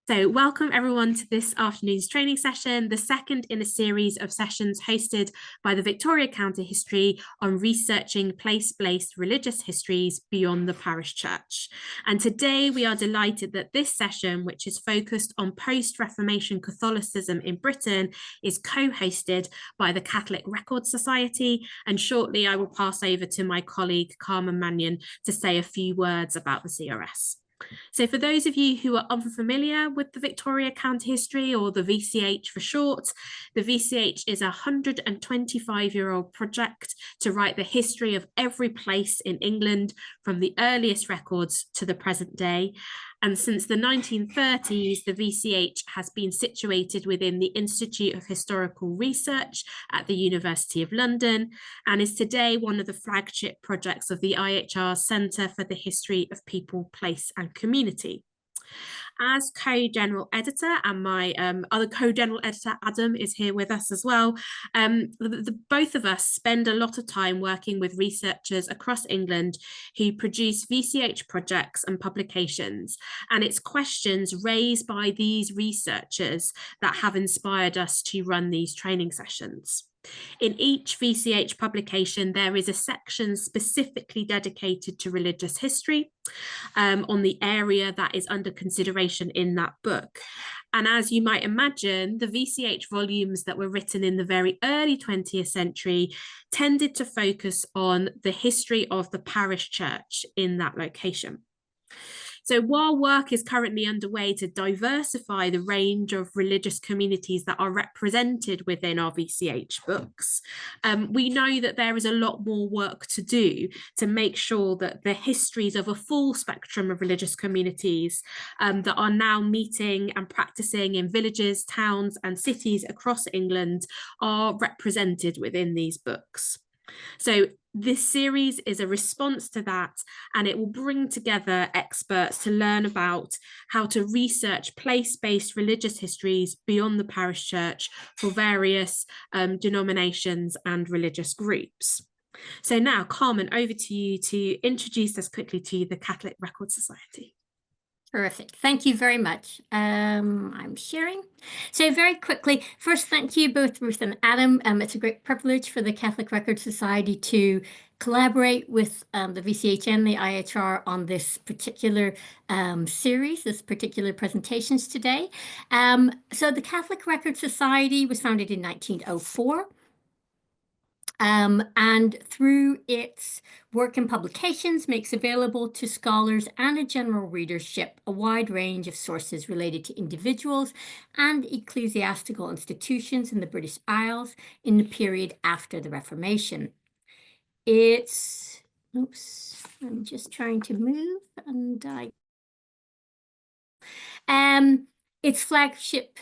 So welcome everyone to this afternoon's training session, the second in a series of sessions hosted by the Victoria County History on researching place-based religious histories beyond the parish church. And today we are delighted that this session, which is focused on post-Reformation Catholicism in Britain, is co-hosted by the Catholic Records Society. And shortly I will pass over to my colleague Carmen Mangion to say a few words about the CRS. So for those of you who are unfamiliar with the Victoria County History, or the VCH for short, the VCH is a 125-year-old project to write the history of every place in England from the earliest records to the present day. And since the 1930s, the VCH has been situated within the Institute of Historical Research at the University of London and is today one of the flagship projects of the IHR Centre for the History of People, Place and Community. As co-general editor, and my other co-general editor, Adam, is here with us as well. Both of us spend a lot of time working with researchers across England who produce VCH projects and publications, and it's questions raised by these researchers that have inspired us to run these training sessions. In each VCH publication, there is a section specifically dedicated to religious history on the area that is under consideration in that book. And as you might imagine, the VCH volumes that were written in the very early 20th century tended to focus on the history of the parish church in that location. So while work is currently underway to diversify the range of religious communities that are represented within our VCH books, we know that there is a lot more work to do to make sure that the histories of a full spectrum of religious communities that are now meeting and practicing in villages, towns and cities across England are represented within these books. So this series is a response to that, and it will bring together experts to learn about how to research place-based religious histories beyond the parish church for various denominations and religious groups. So now, Carmen, over to you to introduce us quickly to the Catholic Records Society. Terrific. Thank you very much. I'm sharing. So very quickly, first, thank you both Ruth and Adam. It's a great privilege for the Catholic Records Society to collaborate with the VCH and the IHR on this particular series, this particular presentations today. So the Catholic Records Society was founded in 1904. And through its work and publications makes available to scholars and a general readership a wide range of sources related to individuals and ecclesiastical institutions in the British Isles in the period after the Reformation. It's, oops, I'm just trying to move and its flagship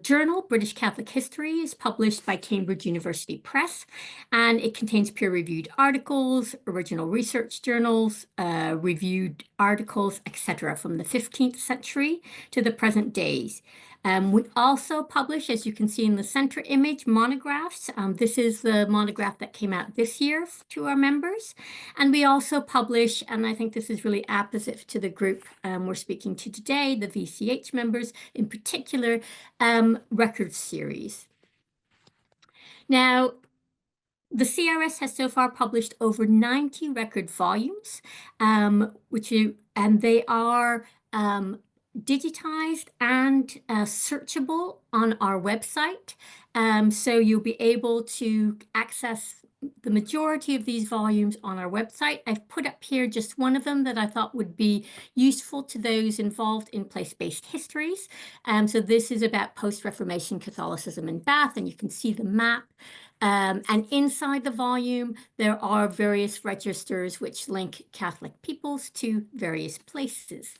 journal, British Catholic History, is published by Cambridge University Press, and it contains peer-reviewed articles, original research journals, reviewed articles, etc., from the 15th century to the present days. We also publish, as you can see in the center image, monographs. This is the monograph that came out this year to our members. And we also publish, and I think this is really apposite to the group we're speaking to today, the VCH members in particular, record series. Now, the CRS has so far published over 90 record volumes, and they are digitized and searchable on our website. So you'll be able to access the majority of these volumes on our website. I've put up here just one of them that I thought would be useful to those involved in place-based histories. So this is about post-Reformation Catholicism in Bath, and you can see the map. And inside the volume, there are various registers which link Catholic peoples to various places.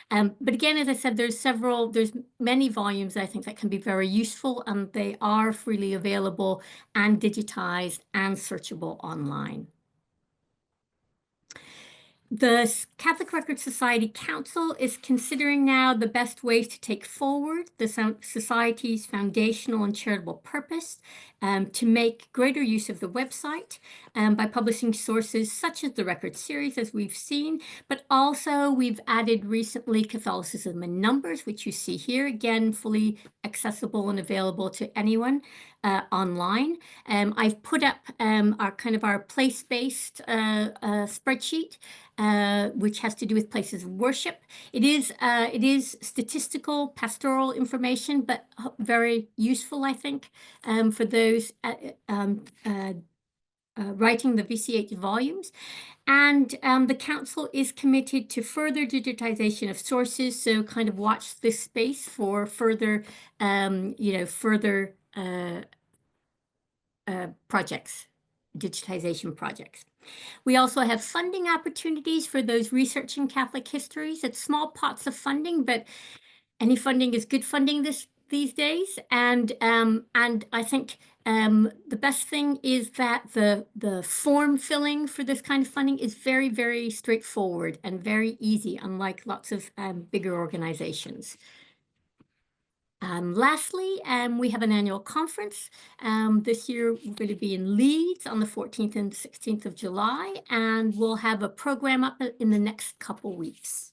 But again, as I said, there's many volumes I think that can be very useful, and they are freely available and digitized and searchable online. The Catholic Record Society Council is considering now the best ways to take forward the Society's foundational and charitable purpose, to make greater use of the website by publishing sources such as the record series, as we've seen, but also we've added recently Catholicism in Numbers, which you see here, again, fully accessible and available to anyone online. I've put up our place-based spreadsheet, which has to do with places of worship. It is statistical, pastoral information, but very useful, I think, for those writing the VCH volumes. And the council is committed to further digitization of sources, so kind of watch this space for further, further projects, digitization projects. We also have funding opportunities for those researching Catholic histories. It's small pots of funding, but any funding is good funding these days. And I think the best thing is that the form filling for this kind of funding is very, very straightforward and very easy, unlike lots of bigger organizations. Lastly, we have an annual conference. This year, we're going to be in Leeds on the 14th and 16th of July, and we'll have a program up in the next couple weeks.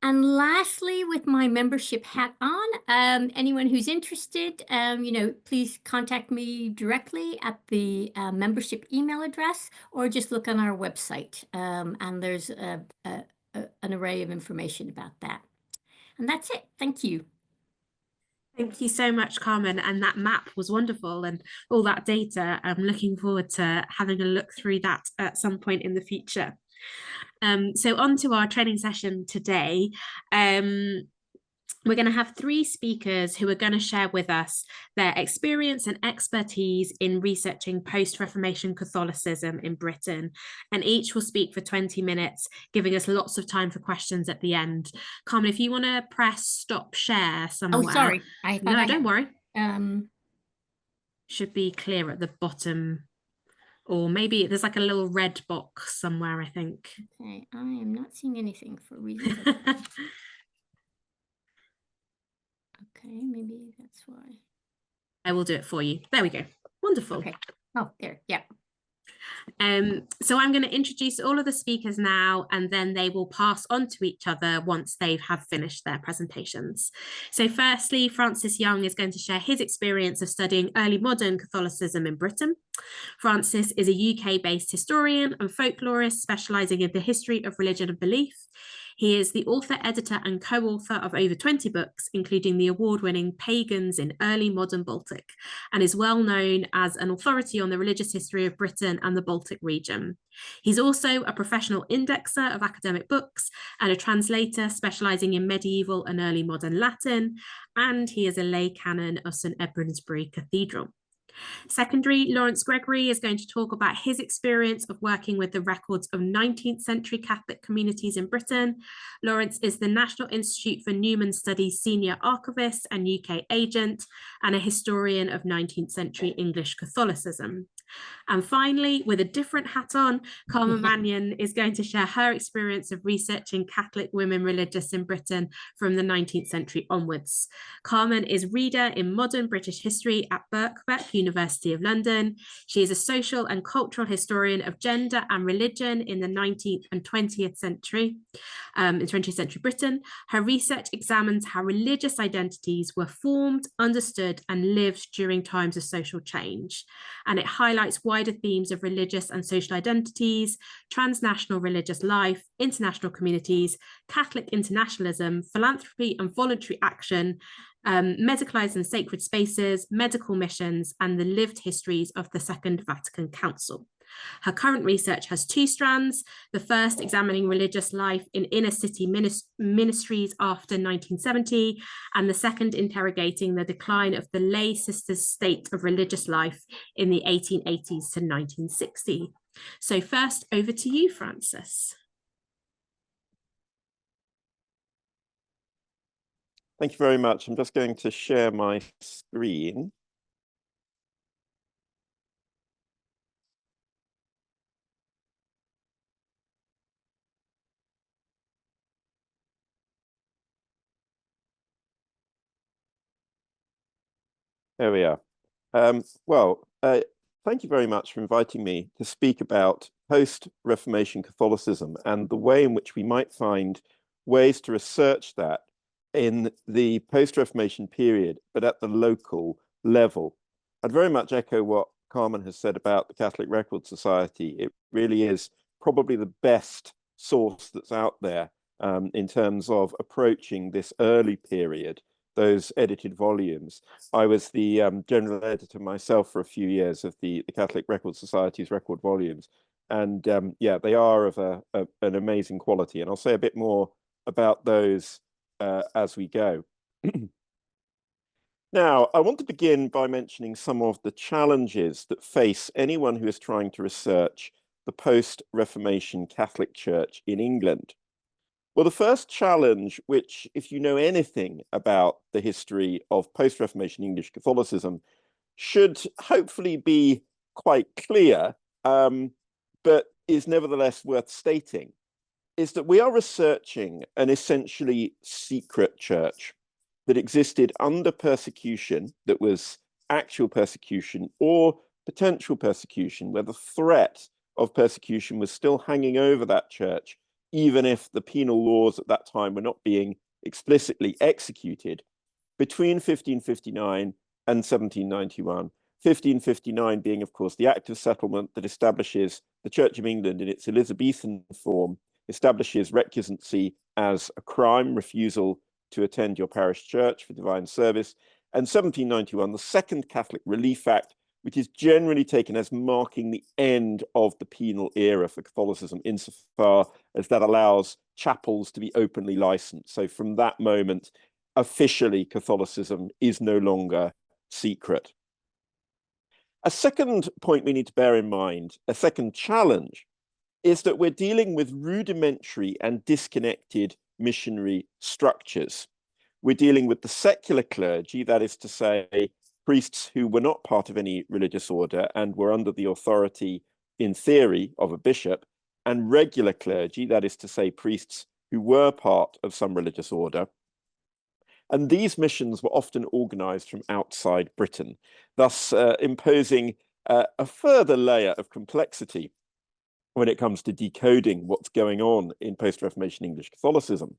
And lastly, with my membership hat on, anyone who's interested, please contact me directly at the membership email address, or just look on our website, and there's an array of information about that. And that's it. Thank you. Thank you so much, Carmen. And that map was wonderful, and all that data. I'm looking forward to having a look through that at some point in the future. So on to our training session today. We're going to have 3 speakers who are going to share with us their experience and expertise in researching post-Reformation Catholicism in Britain. And each will speak for 20 minutes, giving us lots of time for questions at the end. Carmen, if you want to press stop share somewhere. Oh, sorry. Don't worry. Should be clear at the bottom. Or maybe there's like a little red box somewhere, I think. Okay, I am not seeing anything for reasons. Okay, maybe that's why. I will do it for you. There we go. Wonderful. Okay. Oh, there. Yeah. So I'm going to introduce all of the speakers now, and then they will pass on to each other once they have finished their presentations. So firstly, Francis Young is going to share his experience of studying early modern Catholicism in Britain. Francis is a UK-based historian and folklorist specialising in the history of religion and belief. He is the author, editor, and co-author of over 20 books, including the award-winning Pagans in Early Modern Baltic, and is well known as an authority on the religious history of Britain and the Baltic region. He's also a professional indexer of academic books and a translator specialising in medieval and early modern Latin, and he is a lay canon of St Edmundsbury Cathedral. Secondly, Lawrence Gregory is going to talk about his experience of working with the records of 19th century Catholic communities in Britain. Lawrence is the National Institute for Newman Studies senior archivist and UK agent, and a historian of 19th century English Catholicism. And finally, with a different hat on, Carmen Mangion is going to share her experience of researching Catholic women religious in Britain from the 19th century onwards. Carmen is reader in modern British history at Birkbeck, University of London. She is a social and cultural historian of gender and religion in the 19th and 20th century, in 20th century Britain. Her research examines how religious identities were formed, understood, and lived during times of social change. And it highlights wider themes of religious and social identities, transnational religious life, international communities, Catholic internationalism, philanthropy and voluntary action, medicalized and sacred spaces, medical missions, and the lived histories of the Second Vatican Council. Her current research has 2 strands, the first examining religious life in inner city ministries after 1970, and the second interrogating the decline of the lay sisters' state of religious life in the 1880s to 1960. So first, over to you, Francis. Thank you very much. I'm just going to share my screen. There we are. Thank you very much for inviting me to speak about post-Reformation Catholicism and the way in which we might find ways to research that in the post-Reformation period, but at the local level. I'd very much echo what Carmen has said about the Catholic Record Society. It really is probably the best source that's out there in terms of approaching this early period, those edited volumes. I was the general editor myself for a few years of the Catholic Record Society's record volumes. And yeah, they are of an amazing quality. And I'll say a bit more about those as we go. Now, I want to begin by mentioning some of the challenges that face anyone who is trying to research the post-Reformation Catholic Church in England. Well, the first challenge, which, if you know anything about the history of post-Reformation English Catholicism, should hopefully be quite clear, but is nevertheless worth stating, is that we are researching an essentially secret church that existed under persecution, that was actual persecution or potential persecution, where the threat of persecution was still hanging over that church, even if the penal laws at that time were not being explicitly executed, between 1559 and 1791. 1559 being, of course, the Act of Settlement that establishes the Church of England in its Elizabethan form, establishes recusancy as a crime, refusal to attend your parish church for divine service, and 1791, the Second Catholic Relief Act, which is generally taken as marking the end of the penal era for Catholicism, insofar as that allows chapels to be openly licensed. So from that moment, officially, Catholicism is no longer secret. A second point we need to bear in mind, a second challenge, is that we're dealing with rudimentary and disconnected missionary structures. We're dealing with the secular clergy, that is to say, priests who were not part of any religious order and were under the authority, in theory, of a bishop, and regular clergy, that is to say, priests who were part of some religious order. And these missions were often organized from outside Britain, thus imposing a further layer of complexity when it comes to decoding what's going on in post-Reformation English Catholicism.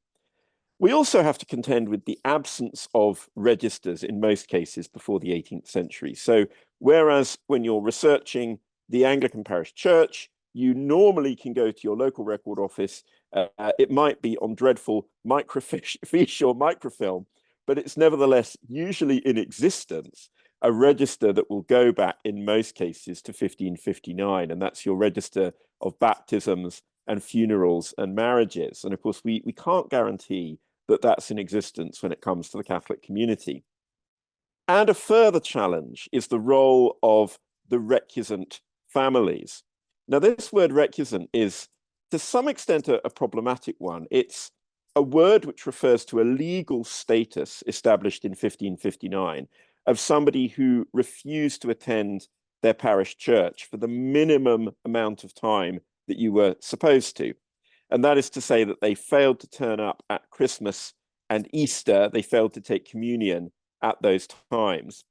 We also have to contend with the absence of registers in most cases before the 18th century. So whereas when you're researching the Anglican parish church, you normally can go to your local record office. It might be on dreadful microfiche or microfilm, but it's nevertheless usually in existence, a register that will go back in most cases to 1559, and that's your register of baptisms and funerals and marriages. And of course, we can't guarantee that that's in existence when it comes to the Catholic community. And a further challenge is the role of the recusant families. Now, this word recusant is to some extent a problematic one. It's a word which refers to a legal status established in 1559 of somebody who refused to attend their parish church for the minimum amount of time that you were supposed to. And that is to say that they failed to turn up at Christmas and Easter, they failed to take communion at those times,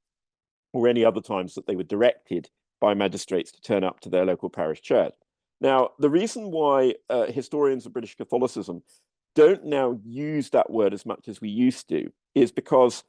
or any other times that they were directed by magistrates to turn up to their local parish church. Now, the reason why historians of British Catholicism don't now use that word as much as we used to is because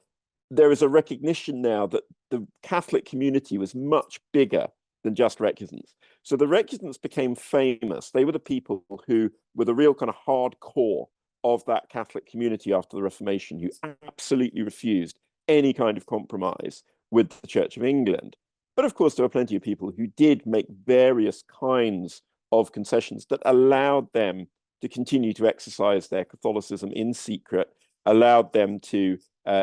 there is a recognition now that the Catholic community was much bigger than just recusants. So the recusants became famous. They were the people who were the real kind of hardcore of that Catholic community after the Reformation, who absolutely refused any kind of compromise with the Church of England. But of course, there were plenty of people who did make various kinds of concessions that allowed them to continue to exercise their Catholicism in secret, allowed them to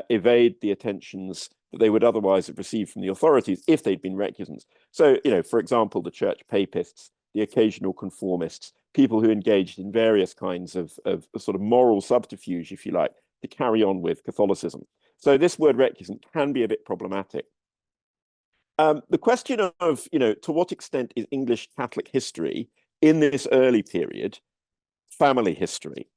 evade the attentions that they would otherwise have received from the authorities if they'd been recusants. So, for example, the church papists, the occasional conformists, people who engaged in various kinds of sort of moral subterfuge, if you like, to carry on with Catholicism. So this word recusant can be a bit problematic. The question of, to what extent is English Catholic history in this early period family history?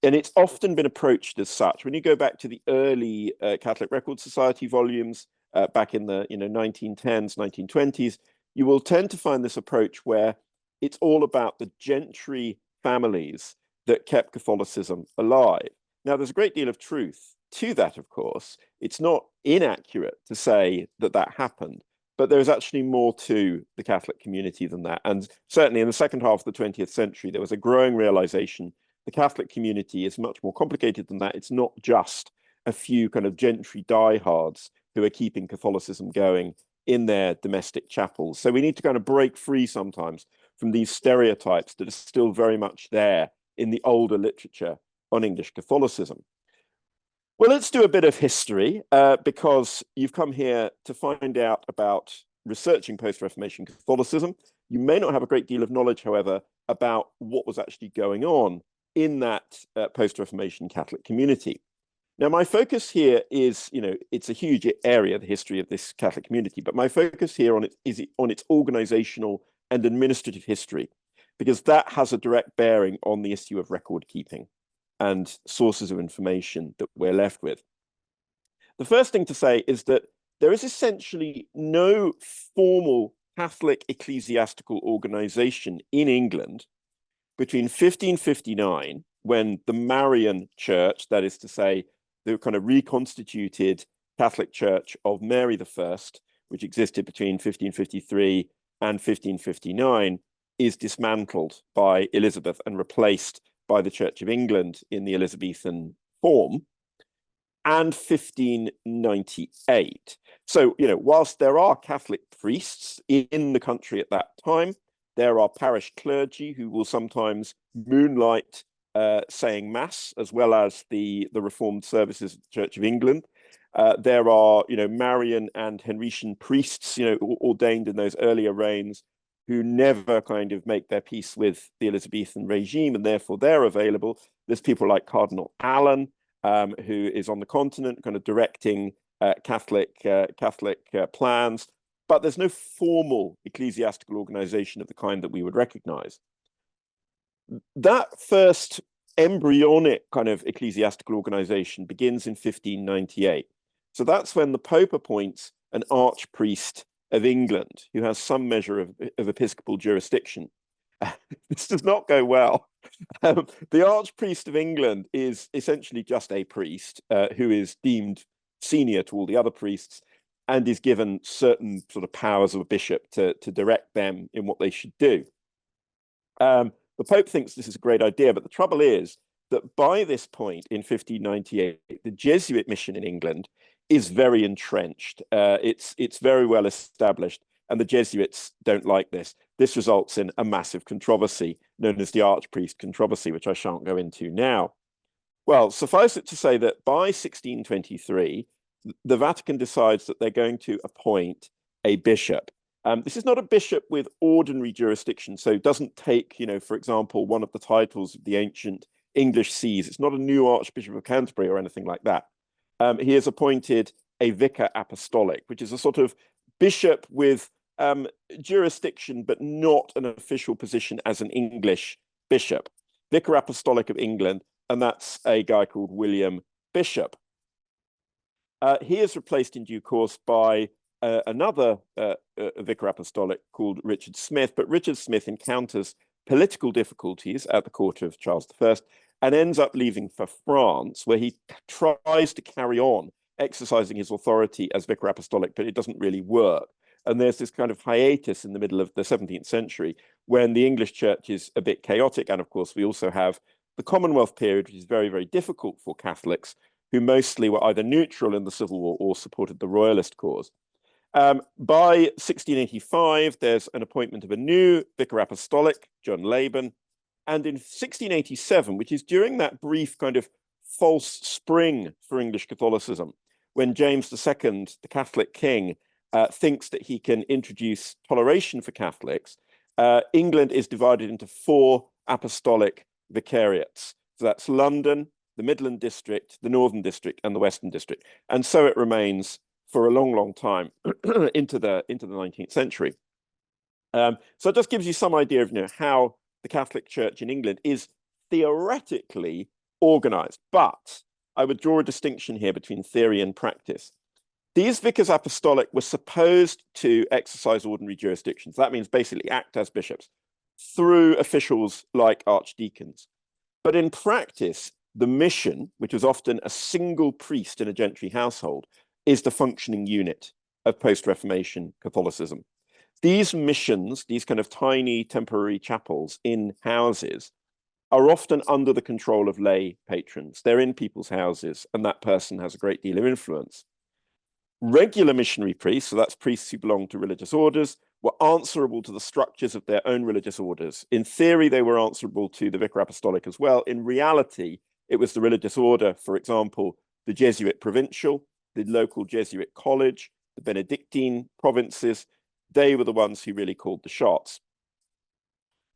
And it's often been approached as such. When you go back to the early Catholic Record Society volumes, back in the 1910s, 1920s, you will tend to find this approach where it's all about the gentry families that kept Catholicism alive. Now, there's a great deal of truth to that, of course. It's not inaccurate to say that that happened, but there's actually more to the Catholic community than that. And certainly in the second half of the 20th century, there was a growing realization the Catholic community is much more complicated than that. It's not just a few kind of gentry diehards who are keeping Catholicism going in their domestic chapels. So we need to kind of break free sometimes from these stereotypes that are still very much there in the older literature on English Catholicism. Well, let's do a bit of history because you've come here to find out about researching post-Reformation Catholicism. You may not have a great deal of knowledge, however, about what was actually going on in that post-Reformation Catholic community. Now, my focus here is, it's a huge area, the history of this Catholic community, but my focus here is on its organizational and administrative history, because that has a direct bearing on the issue of record keeping and sources of information that we're left with. The first thing to say is that there is essentially no formal Catholic ecclesiastical organization in England between 1559, when the Marian Church, that is to say, the kind of reconstituted Catholic Church of Mary I, which existed between 1553 and 1559, is dismantled by Elizabeth and replaced by the Church of England in the Elizabethan form, and 1598. So, whilst there are Catholic priests in the country at that time, there are parish clergy who will sometimes moonlight saying mass, as well as the Reformed services of the Church of England. There are, Marian and Henrician priests, ordained in those earlier reigns, who never kind of make their peace with the Elizabethan regime, and therefore they're available. There's people like Cardinal Allen, who is on the continent, kind of directing Catholic plans. But there's no formal ecclesiastical organization of the kind that we would recognize. That first embryonic kind of ecclesiastical organization begins in 1598. So that's when the Pope appoints an archpriest of England who has some measure of episcopal jurisdiction. This does not go well. The archpriest of England is essentially just a priest who is deemed senior to all the other priests and is given certain sort of powers of a bishop to direct them in what they should do. The Pope thinks this is a great idea, but the trouble is that by this point in 1598, the Jesuit mission in England is very entrenched. It's very well established, and the Jesuits don't like this. This results in a massive controversy known as the Archpriest controversy, which I shan't go into now. Well, suffice it to say that by 1623, the Vatican decides that they're going to appoint a bishop. This is not a bishop with ordinary jurisdiction, so it doesn't take, for example, one of the titles of the ancient English sees. It's not a new Archbishop of Canterbury or anything like that. He is appointed a vicar apostolic, which is a sort of bishop with jurisdiction, but not an official position as an English bishop. Vicar apostolic of England, and that's a guy called William Bishop. He is replaced in due course by another vicar apostolic called Richard Smith, but Richard Smith encounters political difficulties at the court of Charles I and ends up leaving for France, where he tries to carry on exercising his authority as vicar apostolic, but it doesn't really work. And there's this kind of hiatus in the middle of the 17th century when the English church is a bit chaotic. And of course, we also have the Commonwealth period, which is very, very difficult for Catholics who mostly were either neutral in the Civil War or supported the Royalist cause. By 1685, there's an appointment of a new vicar apostolic, John Laban. And in 1687, which is during that brief kind of false spring for English Catholicism, when James II, the Catholic king, thinks that he can introduce toleration for Catholics, England is divided into 4 apostolic vicariates. So that's London, the Midland District, the Northern District, and the Western District. And so it remains for a long, long time into the 19th century. So it just gives you some idea of how the Catholic Church in England is theoretically organized. But I would draw a distinction here between theory and practice. These vicars apostolic were supposed to exercise ordinary jurisdictions. That means basically act as bishops through officials like archdeacons. But in practice, the mission, which was often a single priest in a gentry household, is the functioning unit of post-Reformation Catholicism. These missions, these kind of tiny temporary chapels in houses, are often under the control of lay patrons. They're in people's houses, and that person has a great deal of influence. Regular missionary priests, so that's priests who belong to religious orders, were answerable to the structures of their own religious orders. In theory, they were answerable to the vicar apostolic as well. In reality, it was the religious order, for example, the Jesuit provincial, the local Jesuit college, the Benedictine provinces. They were the ones who really called the shots.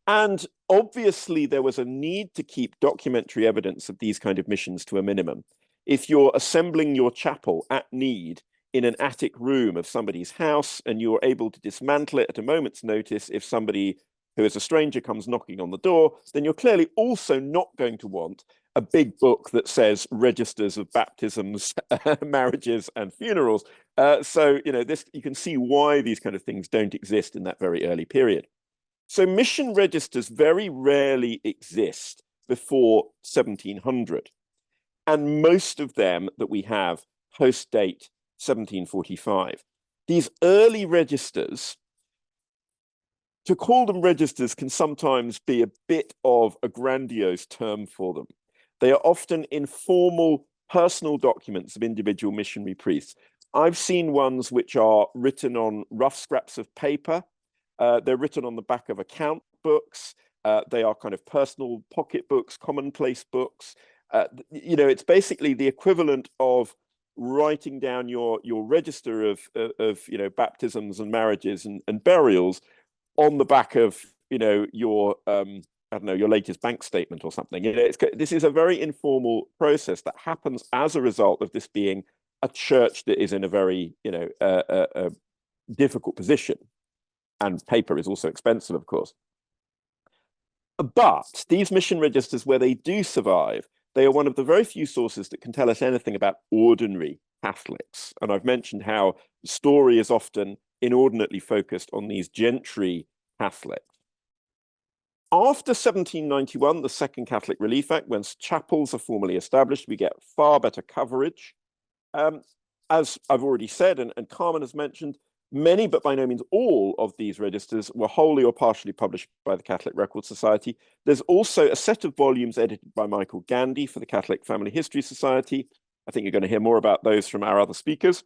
And obviously, there was a need to keep documentary evidence of these kind of missions to a minimum. If you're assembling your chapel at need in an attic room of somebody's house and you're able to dismantle it at a moment's notice if somebody who is a stranger comes knocking on the door, then you're clearly also not going to want a big book that says registers of baptisms, marriages, and funerals. So, you know, you can see why these kind of things don't exist in that very early period. So mission registers very rarely exist before 1700. And most of them that we have post-date 1745. These early registers, to call them registers can sometimes be a bit of a grandiose term for them. They are often informal personal documents of individual missionary priests. I've seen ones which are written on rough scraps of paper. They're written on the back of account books. They are kind of personal pocket books, commonplace books. You know, it's basically the equivalent of writing down your register of you know, baptisms and marriages and burials on the back of, you know, your I don't know, your latest bank statement or something. You know, this is a very informal process that happens as a result of this being a church that is in a very, you know, a difficult position, and paper is also expensive, of course. But these mission registers, where they do survive, they are one of the very few sources that can tell us anything about ordinary Catholics. And I've mentioned how the story is often inordinately focused on these gentry Catholics. After 1791, the Second Catholic Relief Act, when chapels are formally established, we get far better coverage. As I've already said, and Carmen has mentioned, many, but by no means all, of these registers were wholly or partially published by the Catholic Record Society. There's also a set of volumes edited by Michael Gandy for the Catholic Family History Society. I think you're going to hear more about those from our other speakers.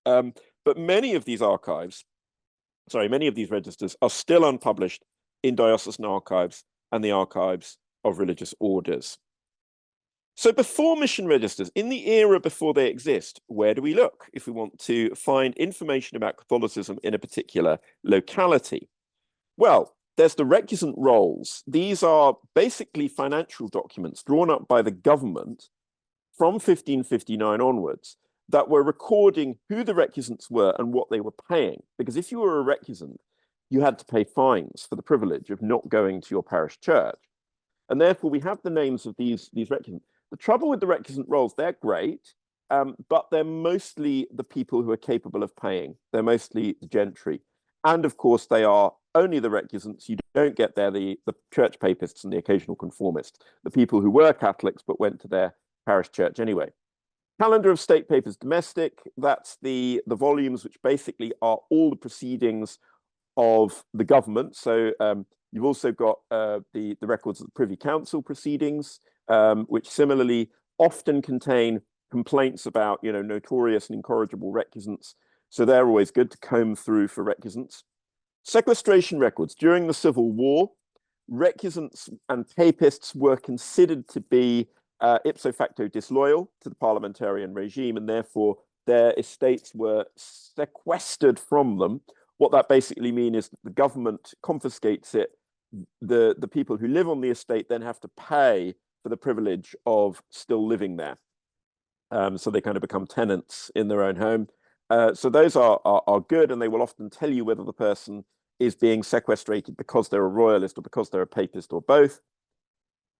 But many of these registers are still unpublished in diocesan archives and the archives of religious orders. So before mission registers, in the era before they exist, where do we look if we want to find information about Catholicism in a particular locality? Well, there's the recusant rolls. These are basically financial documents drawn up by the government from 1559 onwards that were recording who the recusants were and what they were paying. Because if you were a recusant, you had to pay fines for the privilege of not going to your parish church. And therefore, we have the names of these recusants. The trouble with the recusant rolls, they're great, but they're mostly the people who are capable of paying. They're mostly the gentry. And of course, they are only the recusants. You don't get there the church papists and the occasional conformists, the people who were Catholics but went to their parish church anyway. Calendar of State Papers Domestic, that's the volumes which basically are all the proceedings of the government. So you've also got the records of the Privy Council proceedings, which similarly often contain complaints about, you know, notorious and incorrigible recusants. So they're always good to comb through for recusants. Sequestration records. During the Civil War, recusants and papists were considered to be ipso facto disloyal to the parliamentarian regime, and therefore their estates were sequestered from them. What that basically means is that the government confiscates it. The people who live on the estate then have to pay for the privilege of still living there. So they kind of become tenants in their own home. So those are good, and they will often tell you whether the person is being sequestrated because they're a royalist or because they're a papist or both.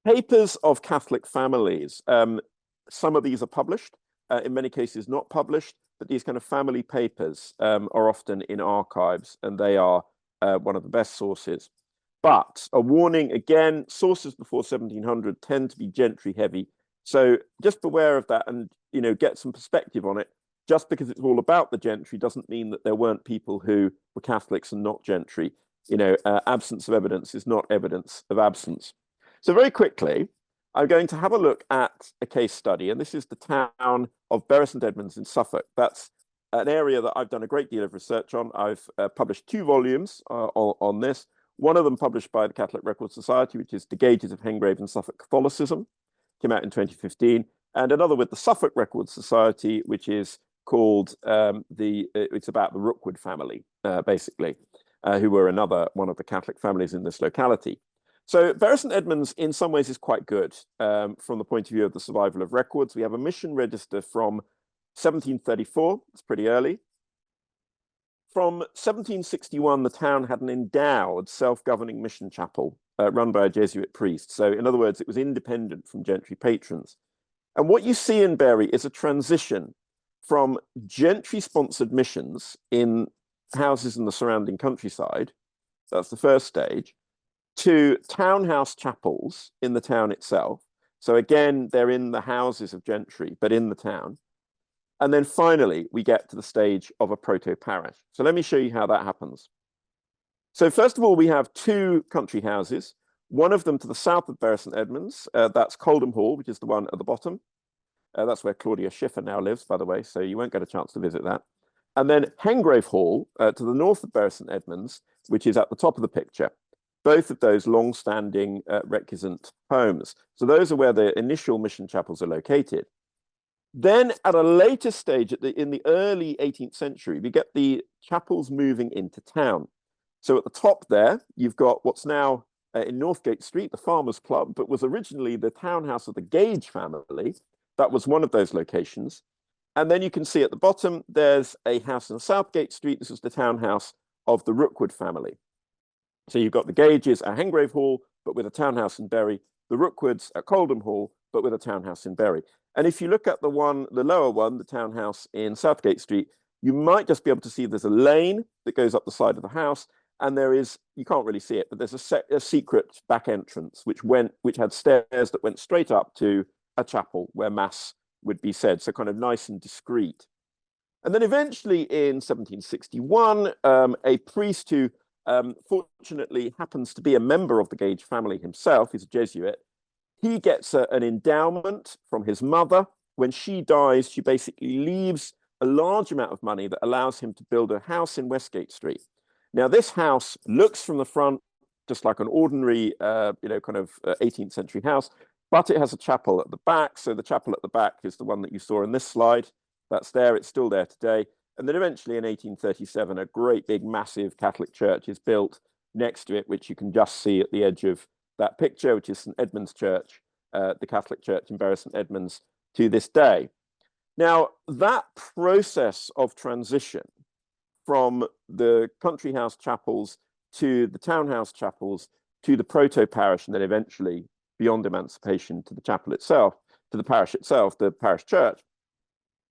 Papers of Catholic families. Some of these are published, in many cases not published. but these kind of family papers are often in archives, and they are one of the best sources. But a warning again, sources before 1700 tend to be gentry heavy. So just beware of that and, get some perspective on it. Just because it's all about the gentry doesn't mean that there weren't people who were Catholics and not gentry. Absence of evidence is not evidence of absence. So very quickly, I'm going to have a look at a case study, and this is the town of Bury St Edmunds in Suffolk. That's an area that I've done a great deal of research on. I've published 2 volumes on this. One of them published by the Catholic Record Society, which is The Gauges of Hengrave and Suffolk Catholicism, came out in 2015, and another with the Suffolk Record Society, which is called it's about the Rookwood family, basically, who were one of the Catholic families in this locality. So Bury St Edmunds, in some ways, is quite good from the point of view of the survival of records. We have a mission register from 1734. It's pretty early. From 1761, the town had an endowed self-governing mission chapel run by a Jesuit priest. So in other words, it was independent from gentry patrons. And what you see in Bury is a transition from gentry-sponsored missions in houses in the surrounding countryside, that's the first stage, to townhouse chapels in the town itself. So again, they're in the houses of gentry, but in the town. And then finally, we get to the stage of a proto-parish. So let me show you how that happens. So first of all, we have 2 country houses, one of them to the south of Bury St Edmunds. That's Coldham Hall, which is the one at the bottom. That's where Claudia Schiffer now lives, by the way, so you won't get a chance to visit that. And then Hengrave Hall to the north of Bury St Edmunds, which is at the top of the picture. Both of those long-standing recusant homes. So those are where the initial mission chapels are located. Then at a later stage, in the early 18th century, we get the chapels moving into town. So at the top there, you've got what's now in Northgate Street, the Farmers Club, but was originally the townhouse of the Gage family. That was one of those locations. And then you can see at the bottom, there's a house in Southgate Street. This is the townhouse of the Rookwood family. So you've got the Gages at Hengrave Hall, but with a townhouse in Bury, the Rookwoods at Coldham Hall, but with a townhouse in Bury. And if you look at the lower one, the townhouse in Southgate Street, you might just be able to see there's a lane that goes up the side of the house, and there is, you can't really see it, but there's a secret back entrance which had stairs that went straight up to a chapel where mass would be said, so kind of nice and discreet. And then eventually in 1761, a priest who fortunately happens to be a member of the Gage family himself, he's a Jesuit, he gets an endowment from his mother. When she dies, she basically leaves a large amount of money that allows him to build a house in Westgate Street. Now, this house looks from the front just like an ordinary, kind of 18th century house, but it has a chapel at the back. So the chapel at the back is the one that you saw in this slide. That's there. It's still there today. And then eventually in 1837, a great big massive Catholic church is built next to it, which you can just see at the edge of that picture, which is St Edmund's Church, the Catholic Church in Bury St Edmunds to this day. Now, that process of transition from the country house chapels to the townhouse chapels to the proto-parish, and then eventually, beyond emancipation, to the chapel itself, to the parish itself, the parish church,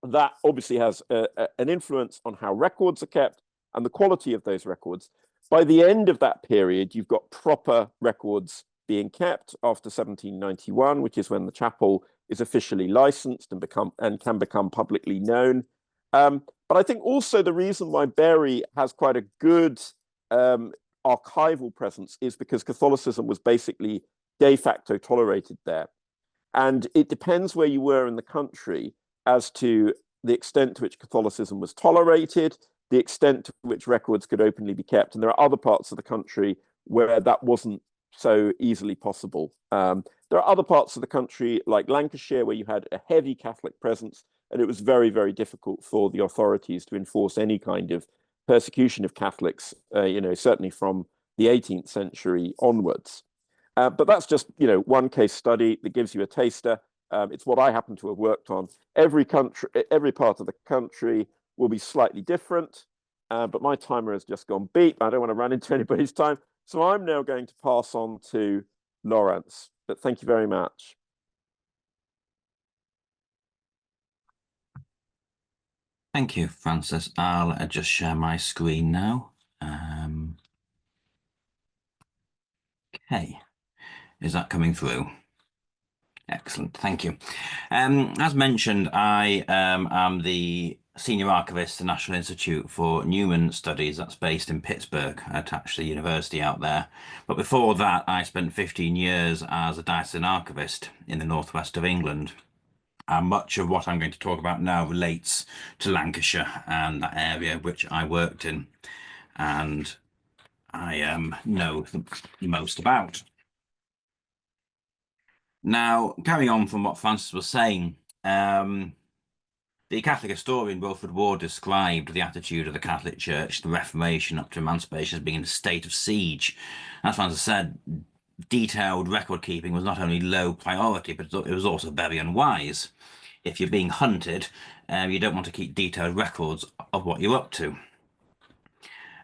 that obviously has an influence on how records are kept and the quality of those records. By the end of that period, you've got proper records being kept after 1791, which is when the chapel is officially licensed and can become publicly known. But I think also the reason why Bury has quite a good archival presence is because Catholicism was basically de facto tolerated there. And it depends where you were in the country as to the extent to which Catholicism was tolerated, the extent to which records could openly be kept. And there are other parts of the country where that wasn't so easily possible. There are other parts of the country, like Lancashire, where you had a heavy Catholic presence, and it was very, very difficult for the authorities to enforce any kind of persecution of Catholics, certainly from the 18th century onwards. But that's just, one case study that gives you a taster. It's what I happen to have worked on. Every part of the country will be slightly different, but my timer has just gone beep. I don't want to run into anybody's time. So I'm now going to pass on to Lawrence, but thank you very much. Thank you, Francis. I'll just share my screen now. Okay, is that coming through? Excellent, thank you. As mentioned, I am the Senior Archivist at the National Institute for Newman Studies. That's based in Pittsburgh, attached to the university out there. But before that, I spent 15 years as a diocesan archivist in the northwest of England. And much of what I'm going to talk about now relates to Lancashire and that area which I worked in and I know the most about. Now, carrying on from what Francis was saying, the Catholic historian Wilfred Ward described the attitude of the Catholic Church, the Reformation up to Emancipation, as being in a state of siege. As Francis said, detailed record keeping was not only low priority, but it was also very unwise. If you're being hunted, you don't want to keep detailed records of what you're up to.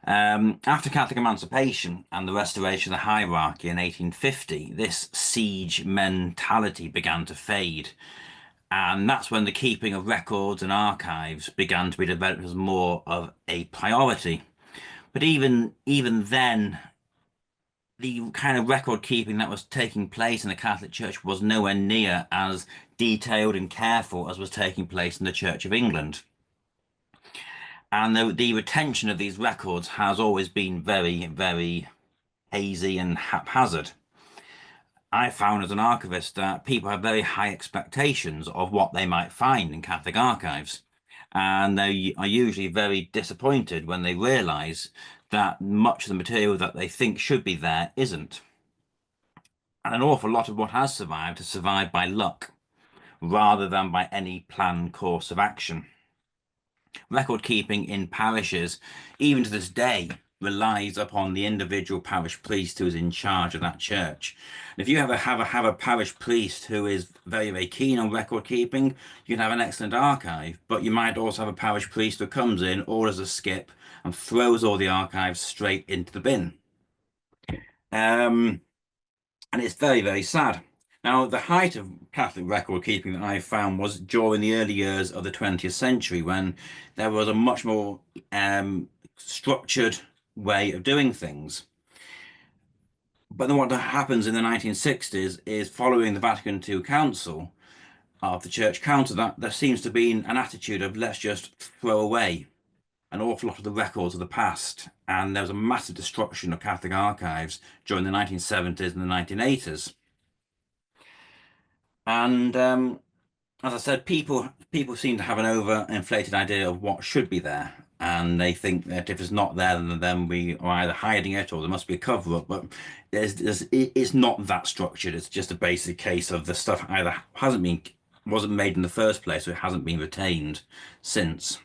After Catholic emancipation and the restoration of the hierarchy in 1850, this siege mentality began to fade. And that's when the keeping of records and archives began to be developed as more of a priority. But even then, the kind of record keeping that was taking place in the Catholic Church was nowhere near as detailed and careful as was taking place in the Church of England. And the retention of these records has always been very, very hazy and haphazard. I found as an archivist that people have very high expectations of what they might find in Catholic archives. And they are usually very disappointed when they realise that much of the material that they think should be there isn't. And an awful lot of what has survived by luck, rather than by any planned course of action. Record keeping in parishes, even to this day, relies upon the individual parish priest who is in charge of that church. And if you have a parish priest who is very, very keen on record keeping, you can have an excellent archive, but you might also have a parish priest who comes in, orders a skip, and throws all the archives straight into the bin. And it's very, very sad. Now, the height of Catholic record keeping that I found was during the early years of the 20th century, when there was a much more structured way of doing things. But then what happens in the 1960s is, following the Vatican II Council of the Church Council, that there seems to be an attitude of let's just throw away an awful lot of the records of the past. And there was a massive destruction of Catholic archives during the 1970s and the 1980s. And as I said, people seem to have an overinflated idea of what should be there. And they think that if it's not there, then we are either hiding it or there must be a cover-up. But it's not that structured. It's just a basic case of the stuff either wasn't made in the first place, or it hasn't been retained since.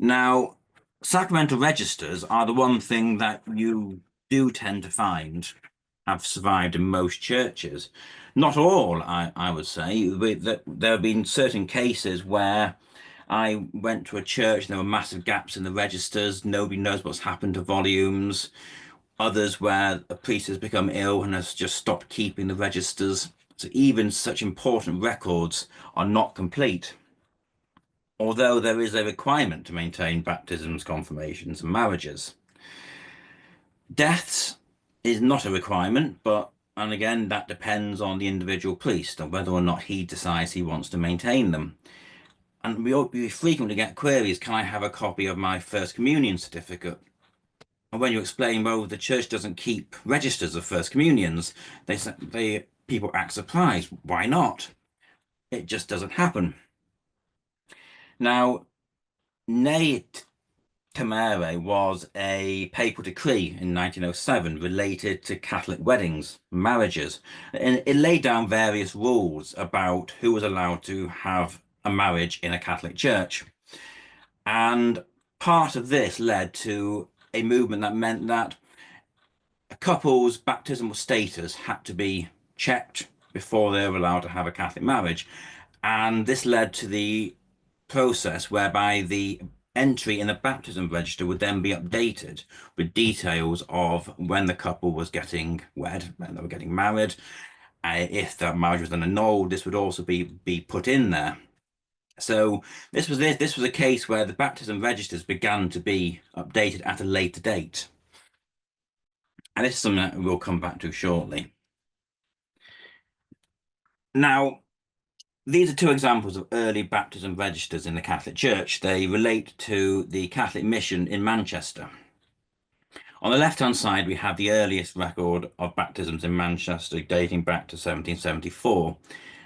Now, sacramental registers are the one thing that you do tend to find have survived in most churches. Not all, I would say. There have been certain cases where I went to a church and there were massive gaps in the registers. Nobody knows what's happened to volumes. Others where a priest has become ill and has just stopped keeping the registers. So even such important records are not complete. Although there is a requirement to maintain baptisms, confirmations, and marriages. Deaths is not a requirement, and again, that depends on the individual priest and whether or not he decides he wants to maintain them. And we frequently get queries, can I have a copy of my First Communion certificate? And when you explain, well, the church doesn't keep registers of First Communions, people act surprised. Why not? It just doesn't happen. Now, Ne Temere was a papal decree in 1907 related to Catholic weddings, marriages, and it laid down various rules about who was allowed to have a marriage in a Catholic church. And part of this led to a movement that meant that a couple's baptismal status had to be checked before they were allowed to have a Catholic marriage. And this led to the process whereby the entry in the baptism register would then be updated with details of when the couple was getting wed, when they were getting married. If that marriage was then annulled, this would also be put in there. So this was a case where the baptism registers began to be updated at a later date. And this is something that we'll come back to shortly. Now, these are two examples of early baptism registers in the Catholic Church. They relate to the Catholic mission in Manchester. On the left-hand side, we have the earliest record of baptisms in Manchester dating back to 1774.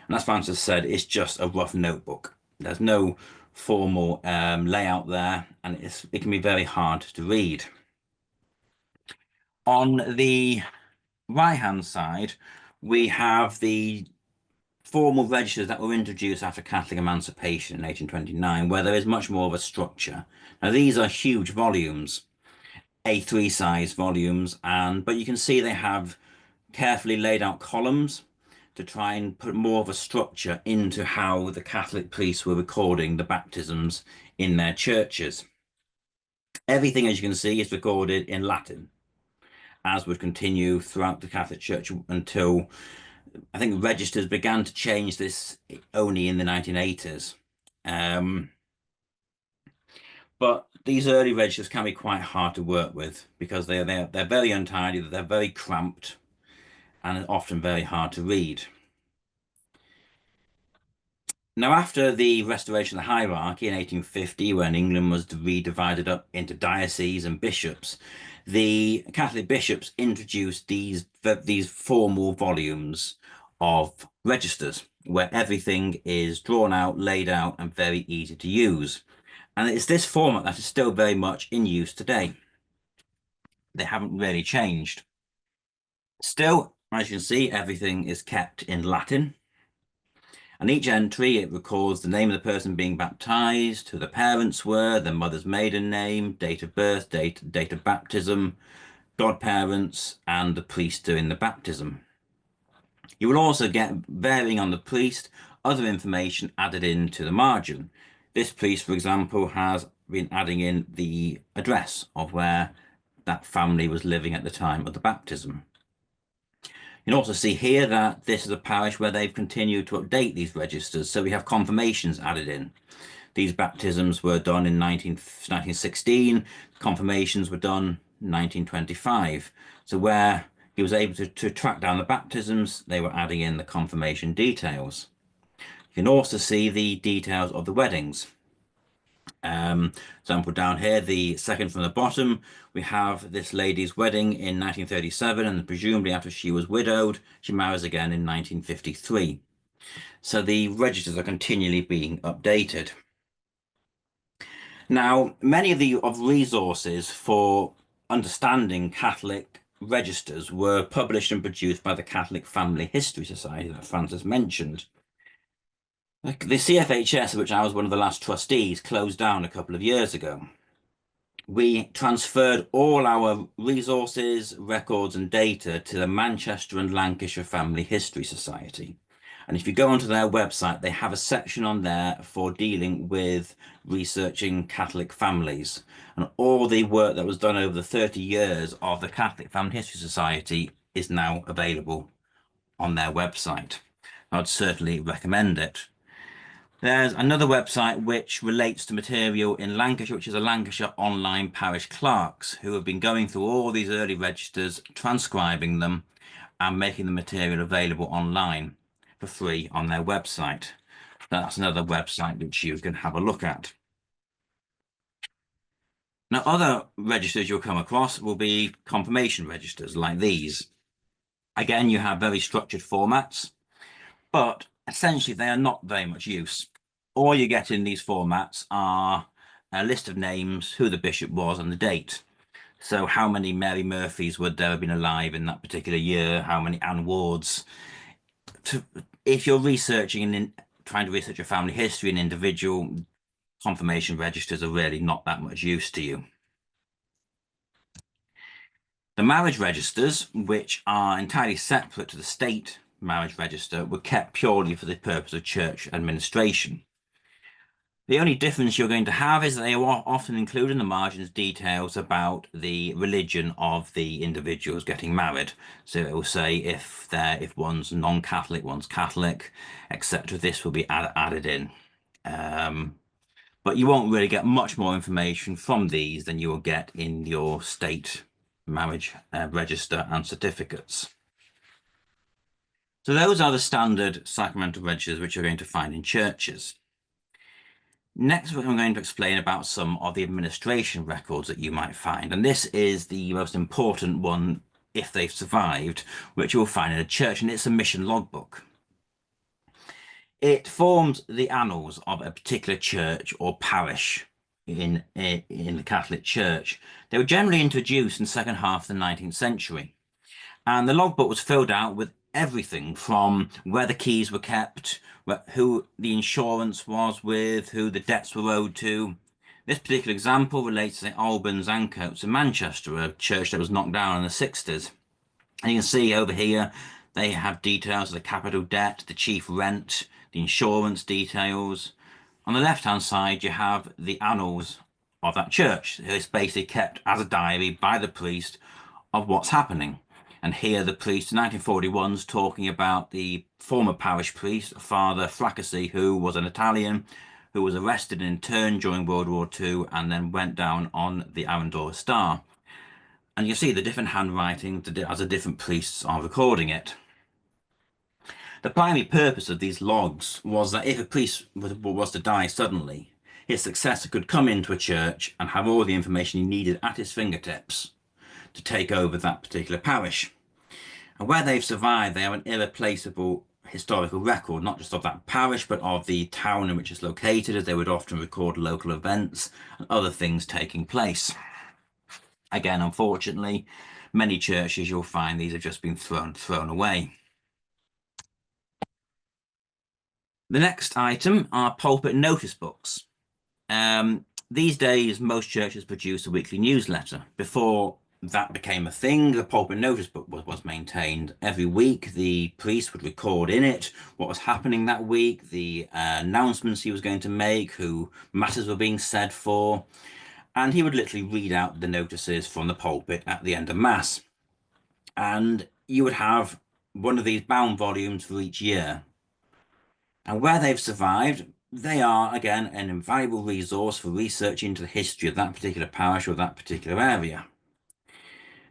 And as Francis said, it's just a rough notebook. There's no formal layout there, and it can be very hard to read. On the right-hand side, we have the formal registers that were introduced after Catholic emancipation in 1829, where there is much more of a structure. Now, these are huge volumes, A3 size volumes, but you can see they have carefully laid out columns to try and put more of a structure into how the Catholic priests were recording the baptisms in their churches. Everything, as you can see, is recorded in Latin, as would continue throughout the Catholic Church until I think registers began to change this only in the 1980s. But these early registers can be quite hard to work with because they're very untidy, they're very cramped, and often very hard to read. Now, after the restoration of the hierarchy in 1850, when England was redivided up into dioceses and bishops, the Catholic bishops introduced these formal volumes of registers where everything is drawn out, laid out, and very easy to use. And it's this format that is still very much in use today. They haven't really changed. Still, as you can see, everything is kept in Latin. And each entry, it records the name of the person being baptized, who the parents were, the mother's maiden name, date of birth, date of baptism, godparents, and the priest doing the baptism. You will also get, varying on the priest, other information added into the margin. This priest, for example, has been adding in the address of where that family was living at the time of the baptism. You can also see here that this is a parish where they've continued to update these registers. So we have confirmations added in. These baptisms were done in 1916. Confirmations were done in 1925. So where he was able to track down the baptisms, they were adding in the confirmation details. You can also see the details of the weddings. Example down here, the second from the bottom, we have this lady's wedding in 1937, and presumably after she was widowed, she marries again in 1953. So the registers are continually being updated. Now, many of the resources for understanding Catholic registers were published and produced by the Catholic Family History Society that Francis mentioned. The CFHS, of which I was one of the last trustees, closed down a couple of years ago. We transferred all our resources, records, and data to the Manchester and Lancashire Family History Society. And if you go onto their website, they have a section on there for dealing with researching Catholic families. And all the work that was done over the 30 years of the Catholic Family History Society is now available on their website. I'd certainly recommend it. There's another website which relates to material in Lancashire, which is a Lancashire online parish clerks who have been going through all these early registers, transcribing them and making the material available online for free on their website. That's another website which you can have a look at. Now, other registers you'll come across will be confirmation registers like these. Again, you have very structured formats, but essentially they are not very much use. All you get in these formats are a list of names, who the bishop was, and the date. So how many Mary Murphys would there have been alive in that particular year? How many Anne Wards? If you're researching and trying to research a family history and individual, confirmation registers are really not that much use to you. The marriage registers, which are entirely separate to the state marriage register, were kept purely for the purpose of church administration. The only difference you're going to have is that they will often include in the margins details about the religion of the individuals getting married. So it will say if one's non-Catholic, one's Catholic, etc. This will be added in. But you won't really get much more information from these than you will get in your state marriage register and certificates. So those are the standard sacramental registers which you're going to find in churches. Next, I'm going to explain about some of the administration records that you might find. And this is the most important one, if they've survived, which you'll find in a church, and it's a mission logbook. It forms the annals of a particular church or parish in the Catholic Church. They were generally introduced in the second half of the 19th century. And the logbook was filled out with everything from where the keys were kept, who the insurance was with, who the debts were owed to. This particular example relates to St Albans Ancoats in Manchester, a church that was knocked down in the 60s. And you can see over here, they have details of the capital debt, the chief rent, the insurance details. On the left-hand side, you have the annals of that church. It's basically kept as a diary by the priest of what's happening. And here the priest in 1941's talking about the former parish priest, Father Fracassy, who was an Italian, who was arrested and interned during World War II and then went down on the Arundel Star. And you see the different handwriting as the different priests are recording it. The primary purpose of these logs was that if a priest was to die suddenly, his successor could come into a church and have all the information he needed at his fingertips to take over that particular parish. And where they've survived, they have an irreplaceable historical record, not just of that parish, but of the town in which it's located, as they would often record local events and other things taking place. Again, unfortunately, many churches you'll find these have just been thrown away. The next item are pulpit notice books. These days, most churches produce a weekly newsletter. Before that became a thing, the pulpit notice book was maintained. Every week, the priest would record in it what was happening that week, the announcements he was going to make, who matters were being said for, and he would literally read out the notices from the pulpit at the end of Mass. And you would have one of these bound volumes for each year. And where they've survived, they are, again, an invaluable resource for research into the history of that particular parish or that particular area.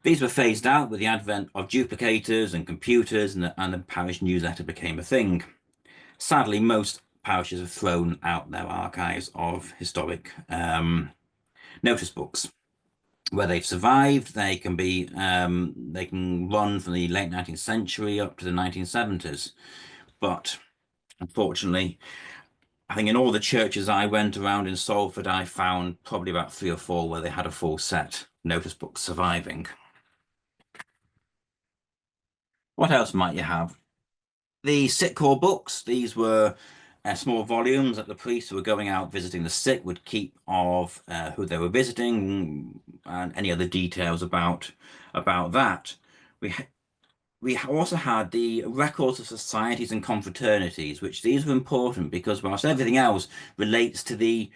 These were phased out with the advent of duplicators and computers, and the parish newsletter became a thing. Sadly, most parishes have thrown out their archives of historic notice books. Where they've survived, they can run from the late 19th century up to the 1970s. But unfortunately, I think in all the churches I went around in Salford, I found probably about 3 or 4 where they had a full set notice book surviving. What else might you have? The sick call books. These were small volumes that the priests who were going out visiting the sick would keep of who they were visiting and any other details about that. We also had the records of societies and confraternities, which these were important because whilst everything else relates to the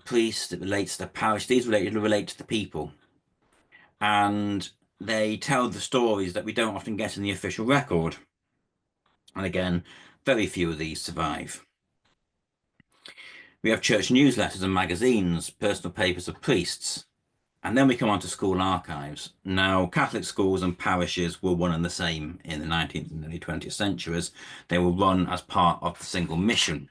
priest, it relates to the parish, these relate to the people. And they tell the stories that we don't often get in the official record. And again, very few of these survive. We have church newsletters and magazines, personal papers of priests. And then we come on to school archives. Now, Catholic schools and parishes were one and the same in the 19th and early 20th centuries. They were run as part of the single mission.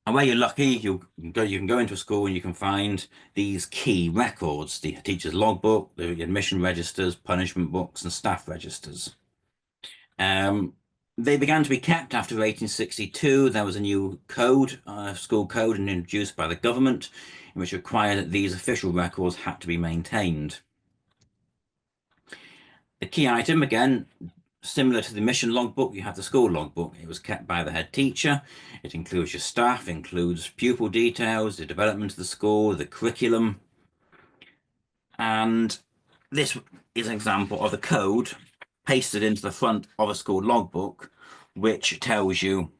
And where you're lucky, you can go into a school and you can find these key records, the teacher's logbook, the admission registers, punishment books, and staff registers. They began to be kept after 1862. There was a new code, school code, introduced by the government, in which required that these official records had to be maintained. The key item, again, similar to the mission logbook, you have the school logbook. It was kept by the head teacher. It includes your staff, includes pupil details, the development of the school, the curriculum. And this is an example of the code pasted into the front of a school logbook, which tells you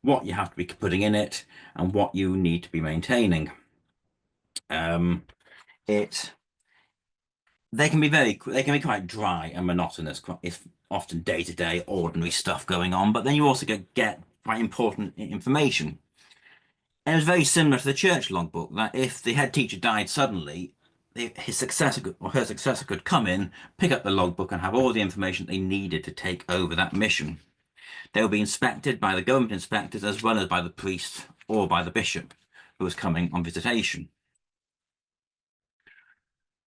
what you have to be putting in it and what you need to be maintaining. They can be quite dry and monotonous. It's often day-to-day ordinary stuff going on, but then you also get quite important information. And it was very similar to the church logbook, that if the head teacher died suddenly, his successor or her successor could come in, pick up the logbook, and have all the information they needed to take over that mission. They would be inspected by the government inspectors as well as by the priest or by the bishop who was coming on visitation.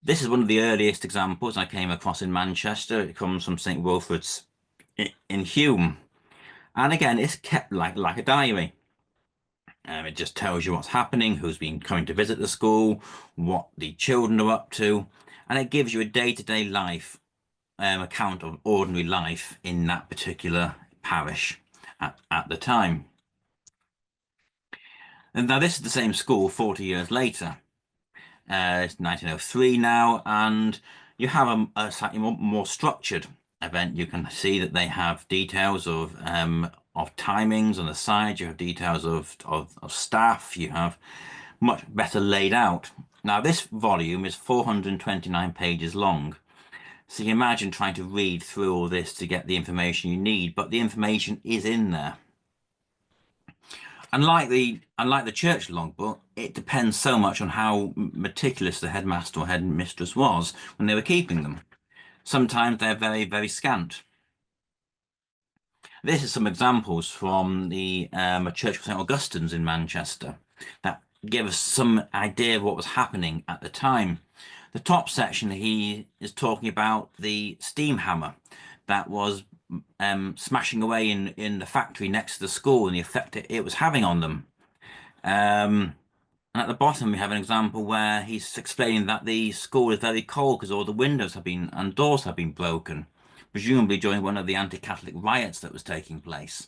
This is one of the earliest examples I came across in Manchester. It comes from St. Wilfrid's in Hume. And again, it's kept like a diary. It just tells you what's happening, who's been coming to visit the school, what the children are up to, and it gives you a day-to-day life account of ordinary life in that particular parish at the time. And now this is the same school 40 years later. It's 1903 now, and you have a slightly more structured event. You can see that they have details of timings on the side. You have details of staff. You have much better laid out. Now this volume is 429 pages long. So you imagine trying to read through all this to get the information you need, but the information is in there. Unlike the church logbook, it depends so much on how meticulous the headmaster or headmistress was when they were keeping them. Sometimes they're very, very scant. This is some examples from the Church of St. Augustine's in Manchester that give us some idea of what was happening at the time. The top section, he is talking about the steam hammer that was smashing away in the factory next to the school and the effect it was having on them. And at the bottom, we have an example where he's explaining that the school is very cold because all the windows and doors have been broken, presumably during one of the anti-Catholic riots that was taking place.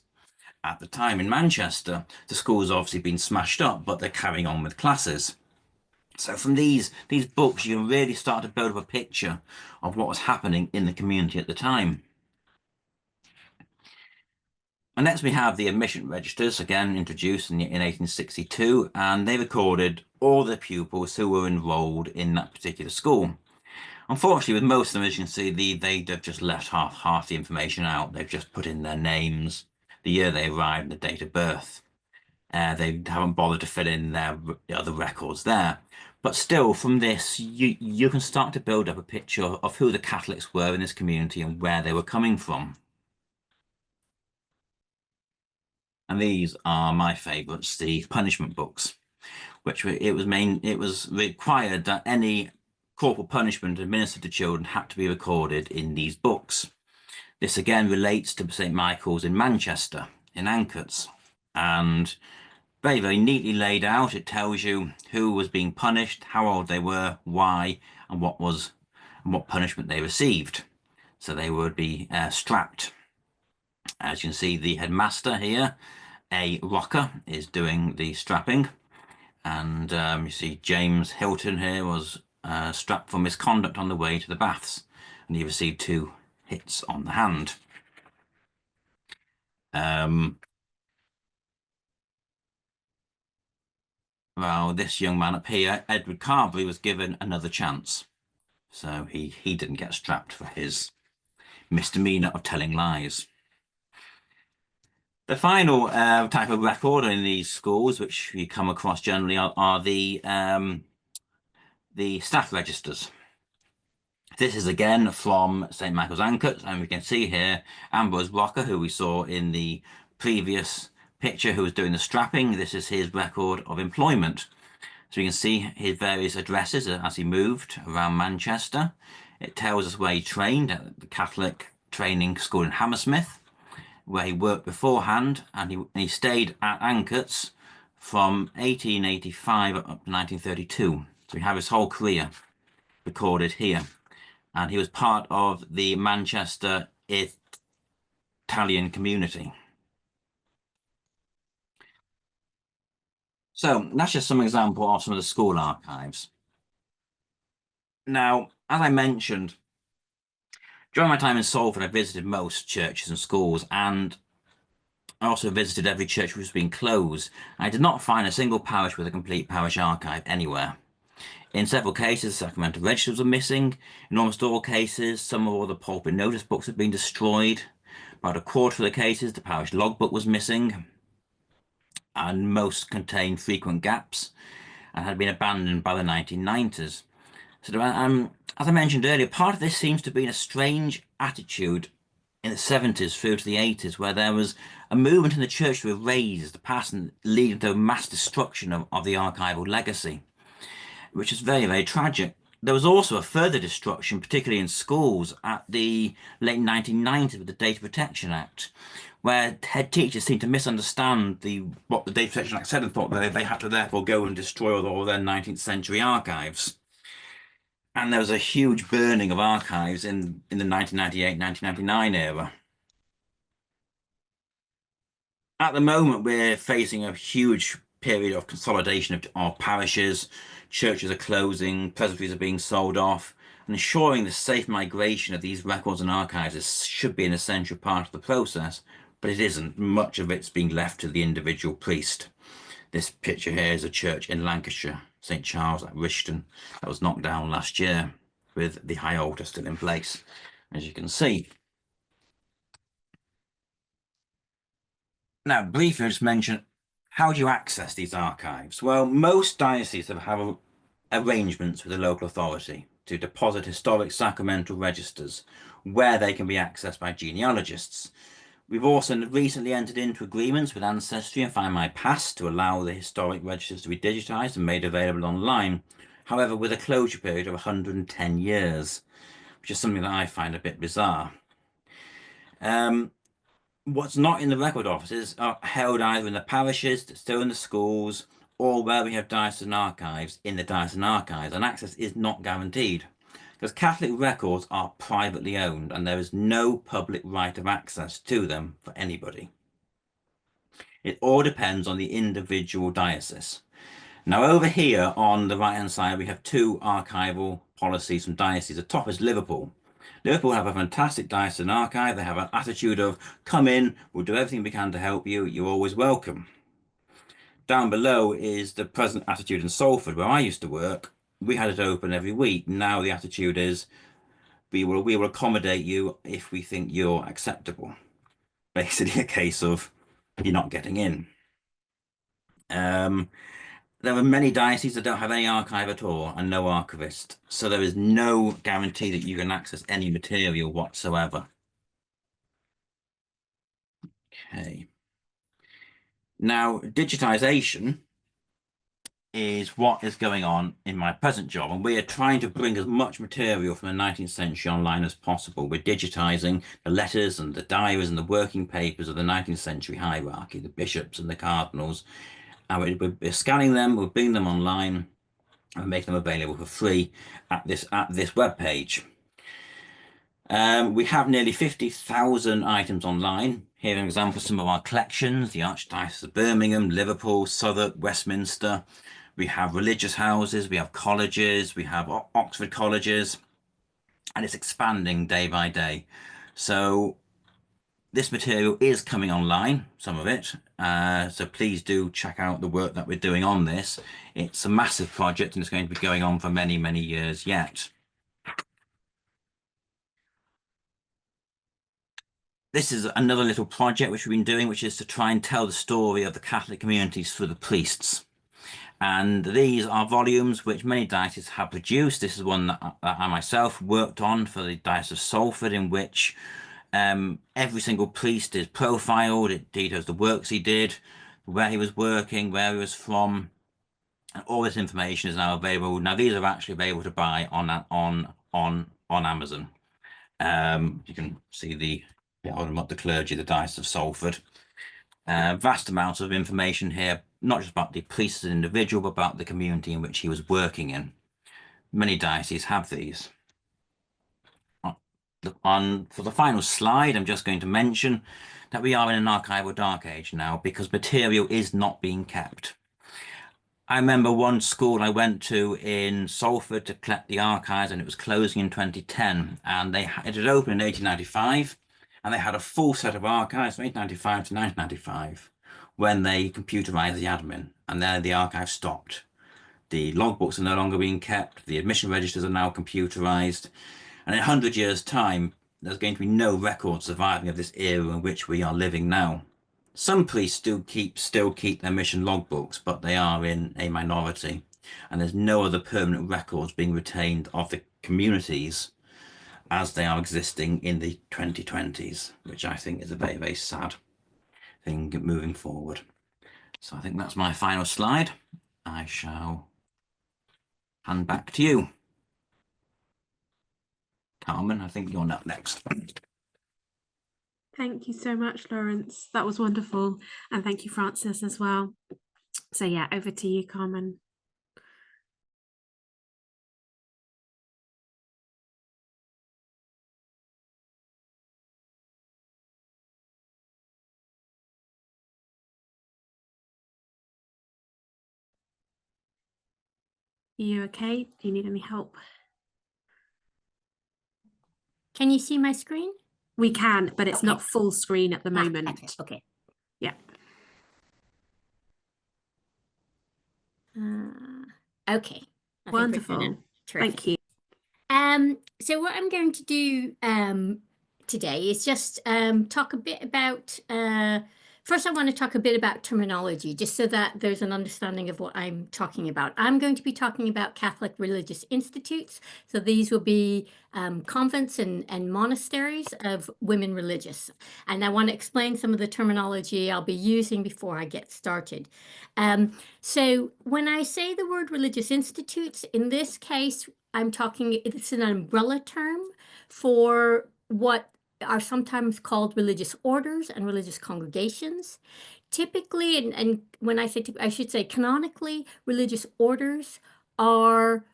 At the time in Manchester, the school has obviously been smashed up, but they're carrying on with classes. So from these books, you can really start to build up a picture of what was happening in the community at the time. And next we have the admission registers, again introduced in 1862, and they recorded all the pupils who were enrolled in that particular school. Unfortunately, with most of them, as you can see, they've just left half the information out. They've just put in their names, the year they arrived, and the date of birth. They haven't bothered to fill in their other records there. But still, from this, you can start to build up a picture of who the Catholics were in this community and where they were coming from. And these are my favourites, the punishment books, which it was required that any corporal punishment administered to children had to be recorded in these books. This again relates to St. Michael's in Manchester, in Ancoats, and very, very neatly laid out. It tells you who was being punished, how old they were, why, and what punishment they received. So they would be strapped. As you can see, the headmaster here, a rocker, is doing the strapping. And you see James Hilton here was strapped for misconduct on the way to the baths. And he received 2 hits on the hand. Well, this young man up here, Edward Carberry, was given another chance. So he didn't get strapped for his misdemeanor of telling lies. The final type of record in these schools, which you come across generally, are the staff registers. This is again from St. Michael's Ancoats, and we can see here Ambrose Rocker, who we saw in the previous picture, who was doing the strapping. This is his record of employment. So you can see his various addresses as he moved around Manchester. It tells us where he trained at the Catholic Training School in Hammersmith, where he worked beforehand, and he stayed at Ancoats from 1885 up to 1932. So we have his whole career recorded here. And he was part of the Manchester Italian community. So that's just some example of some of the school archives. Now, as I mentioned, during my time in Salford, I visited most churches and schools, and I also visited every church which was being closed. I did not find a single parish with a complete parish archive anywhere. In several cases, sacramental registers were missing. In almost all cases, some of all the pulpit notice books had been destroyed. About a quarter of the cases, the parish logbook was missing. and most contained frequent gaps and had been abandoned by the 1990s. So, as I mentioned earlier, part of this seems to be a strange attitude in the 70s through to the 80s, where there was a movement in the church to erase the past and leading to a mass destruction of the archival legacy, which is very, very tragic. There was also a further destruction, particularly in schools, at the late 1990s with the Data Protection Act, where head teachers seemed to misunderstand what the Data Protection Act said and thought that they had to therefore go and destroy all their 19th century archives. And there was a huge burning of archives in the 1998-1999 era. At the moment, we're facing a huge period of consolidation of parishes. Churches are closing, presbyteries are being sold off, and ensuring the safe migration of these records and archives should be an essential part of the process, but it isn't. Much of it's being left to the individual priest. This picture here is a church in Lancashire, St. Charles at Rishton, that was knocked down last year, with the high altar still in place, as you can see. Now, briefly, I'll just mention, how do you access these archives? Well, most dioceses have arrangements with the local authority to deposit historic sacramental registers where they can be accessed by genealogists. We've also recently entered into agreements with Ancestry and Find My Past to allow the historic registers to be digitised and made available online, however, with a closure period of 110 years, which is something that I find a bit bizarre. What's not in the record offices are held either in the parishes, still in the schools, or where we have diocesan archives in the diocesan archives, and access is not guaranteed because Catholic records are privately owned and there is no public right of access to them for anybody. It all depends on the individual diocese. Now, over here on the right hand side, we have two archival policies from dioceses. The top is Liverpool. Liverpool have a fantastic diocesan archive. They have an attitude of, come in, we'll do everything we can to help you, you're always welcome. Down below is the present attitude in Salford, where I used to work. We had it open every week. Now the attitude is, we will accommodate you if we think you're acceptable. Basically a case of, you're not getting in. There are many dioceses that don't have any archive at all and no archivist. So there is no guarantee that you can access any material whatsoever. Okay. Now, digitisation is what is going on in my present job, and we are trying to bring as much material from the 19th century online as possible. We're digitising the letters and the diaries and the working papers of the 19th century hierarchy, the bishops and the cardinals, and we're scanning them, we're bringing them online and make them available for free at this web page. We have nearly 50,000 items online. Here are an example of some of our collections: the Archdiocese of Birmingham, Liverpool, Southwark, Westminster. We have religious houses, we have colleges, we have Oxford colleges, and it's expanding day by day. So this material is coming online, some of it. So please do check out the work that we're doing on this. It's a massive project and it's going to be going on for many, many years yet. This is another little project which we've been doing, which is to try and tell the story of the Catholic communities through the priests. And these are volumes which many dioceses have produced. This is one that I myself worked on for the Diocese of Salford, in which every single priest is profiled. It details the works he did, where he was working, where he was from, and all this information is now available. Now, these are actually available to buy on Amazon. You can see the clergy, the Diocese of Salford. Vast amounts of information here, not just about the priest as an individual, but about the community in which he was working in. Many dioceses have these. For the final slide, I'm just going to mention that we are in an archival dark age now because material is not being kept. I remember one school I went to in Salford to collect the archives, and it was closing in 2010, and it had opened in 1895, and they had a full set of archives from 1895 to 1995 when they computerized the admin, and then the archive stopped. The logbooks are no longer being kept, the admission registers are now computerized, and in 100 years' time, there's going to be no record surviving of this era in which we are living now. Some priests still keep their mission logbooks, but they are in a minority, and there's no other permanent records being retained of the communities as they are existing in the 2020s, which I think is a very, very sad thing moving forward. So I think that's my final slide. I shall hand back to you. Carmen, I think you're up next. Thank you so much, Lawrence. That was wonderful. And thank you, Francis, as well. So yeah, over to you, Carmen. Are you okay? Do you need any help? Can you see my screen? We can, but it's Okay. not full screen at the Ah, moment. okay. Yeah. Okay. I think we're Wonderful. done. Terrific. Thank you. So what I'm going to do today is just talk a bit about, first I want to talk a bit about terminology, just so that there's an understanding of what I'm talking about. I'm going to be talking about Catholic religious institutes. So these will be convents and monasteries of women religious. And I want to explain some of the terminology I'll be using before I get started. So when I say the word religious institutes, in this case, I'm talking, it's an umbrella term for what are sometimes called religious orders and religious congregations. Typically, and when I say, I should say canonically, religious orders are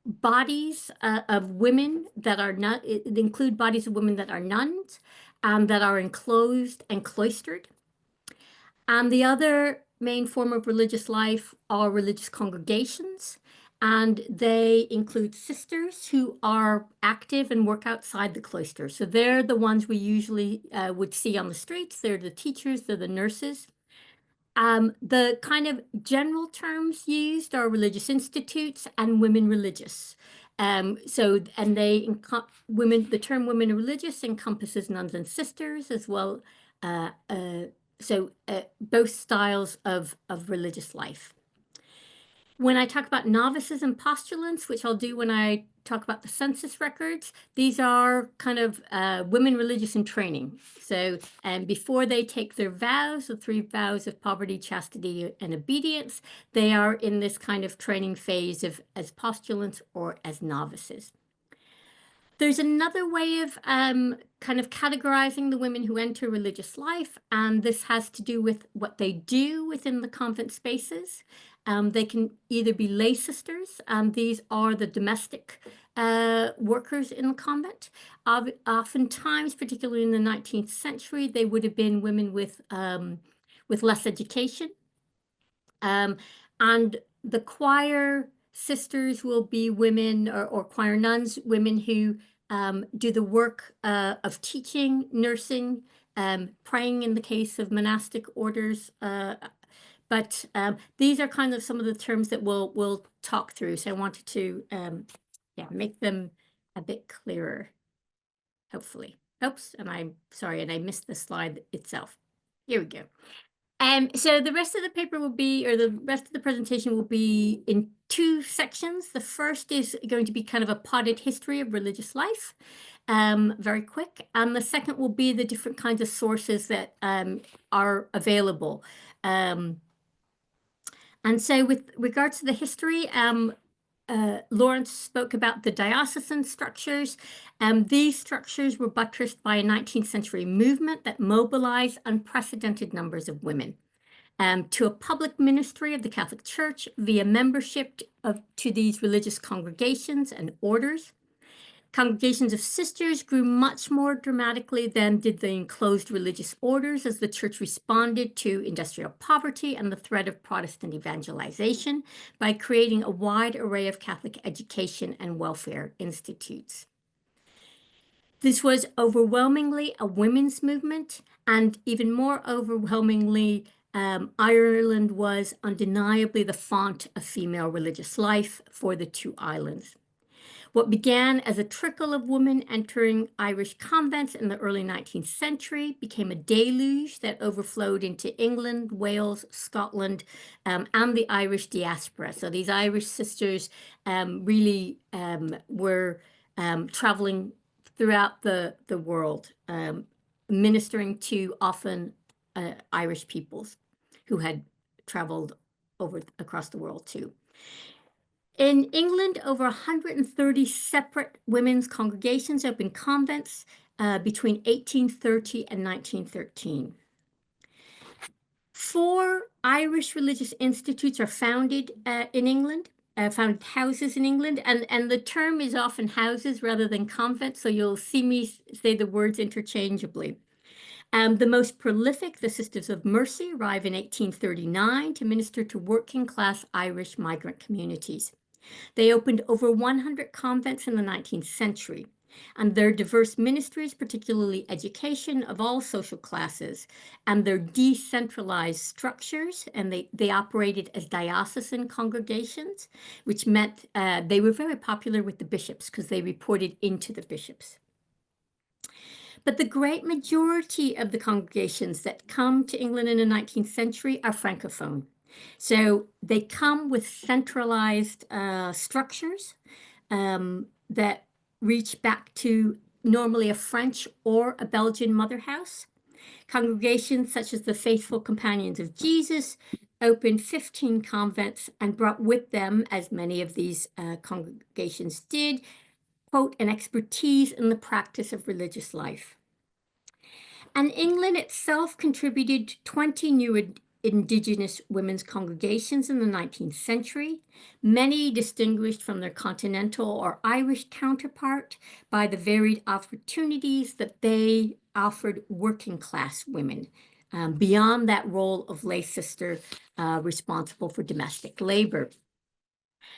bodies of women that are not, it include bodies of women that are nuns, that are enclosed and cloistered. And the other main form of religious life are religious congregations, and they include sisters who are active and work outside the cloister. So they're the ones we usually would see on the streets. They're the teachers, they're the nurses. The kind of general terms used are religious institutes and women religious. And they women. The term women religious encompasses nuns and sisters as well. Both styles of religious life. When I talk about novices and postulants, which I'll do when I talk about the census records, these are kind of women religious in training. So, before they take their vows, the 3 vows of poverty, chastity, and obedience, they are in this kind of training phase as postulants or as novices. There's another way of kind of categorizing the women who enter religious life, and this has to do with what they do within the convent spaces. They can either be lay sisters, these are the domestic workers in the convent. Oftentimes, particularly in the 19th century, they would have been women with less education. And the choir sisters will be women, or choir nuns, women who do the work of teaching, nursing, praying in the case of monastic orders. But these are kind of some of the terms that we'll talk through. So I wanted to make them a bit clearer, hopefully. Oops, and I'm sorry, and I missed the slide itself. Here we go. So the rest of the paper will be, or the rest of the presentation will be in 2 sections. The first is going to be kind of a potted history of religious life, very quick. And the second will be the different kinds of sources that are available. And so with regards to the history, Lawrence spoke about the diocesan structures. These structures were buttressed by a 19th century movement that mobilized unprecedented numbers of women to a public ministry of the Catholic Church via membership to these religious congregations and orders. Congregations of sisters grew much more dramatically than did the enclosed religious orders as the church responded to industrial poverty and the threat of Protestant evangelization by creating a wide array of Catholic education and welfare institutes. This was overwhelmingly a women's movement, and even more overwhelmingly, Ireland was undeniably the font of female religious life for the 2 islands. What began as a trickle of women entering Irish convents in the early 19th century became a deluge that overflowed into England, Wales, Scotland, and the Irish diaspora. So these Irish sisters really were traveling throughout the world, ministering to often Irish peoples who had traveled across the world too. In England, over 130 separate women's congregations opened convents between 1830 and 1913. 4 Irish religious institutes are founded in England, founded houses in England, and the term is often houses rather than convents, so you'll see me say the words interchangeably. The most prolific, the Sisters of Mercy, arrive in 1839 to minister to working class Irish migrant communities. They opened over 100 convents in the 19th century, and their diverse ministries, particularly education of all social classes, and their decentralized structures, and they operated as diocesan congregations, which meant they were very popular with the bishops because they reported into the bishops. But the great majority of the congregations that come to England in the 19th century are Francophone. So they come with centralized structures that reach back to normally a French or a Belgian mother house. Congregations such as the Faithful Companions of Jesus opened 15 convents and brought with them, as many of these congregations did, quote, an expertise in the practice of religious life. And England itself contributed 20 new Indigenous women's congregations in the 19th century, many distinguished from their continental or Irish counterpart by the varied opportunities that they offered working class women, beyond that role of lay sister responsible for domestic labor.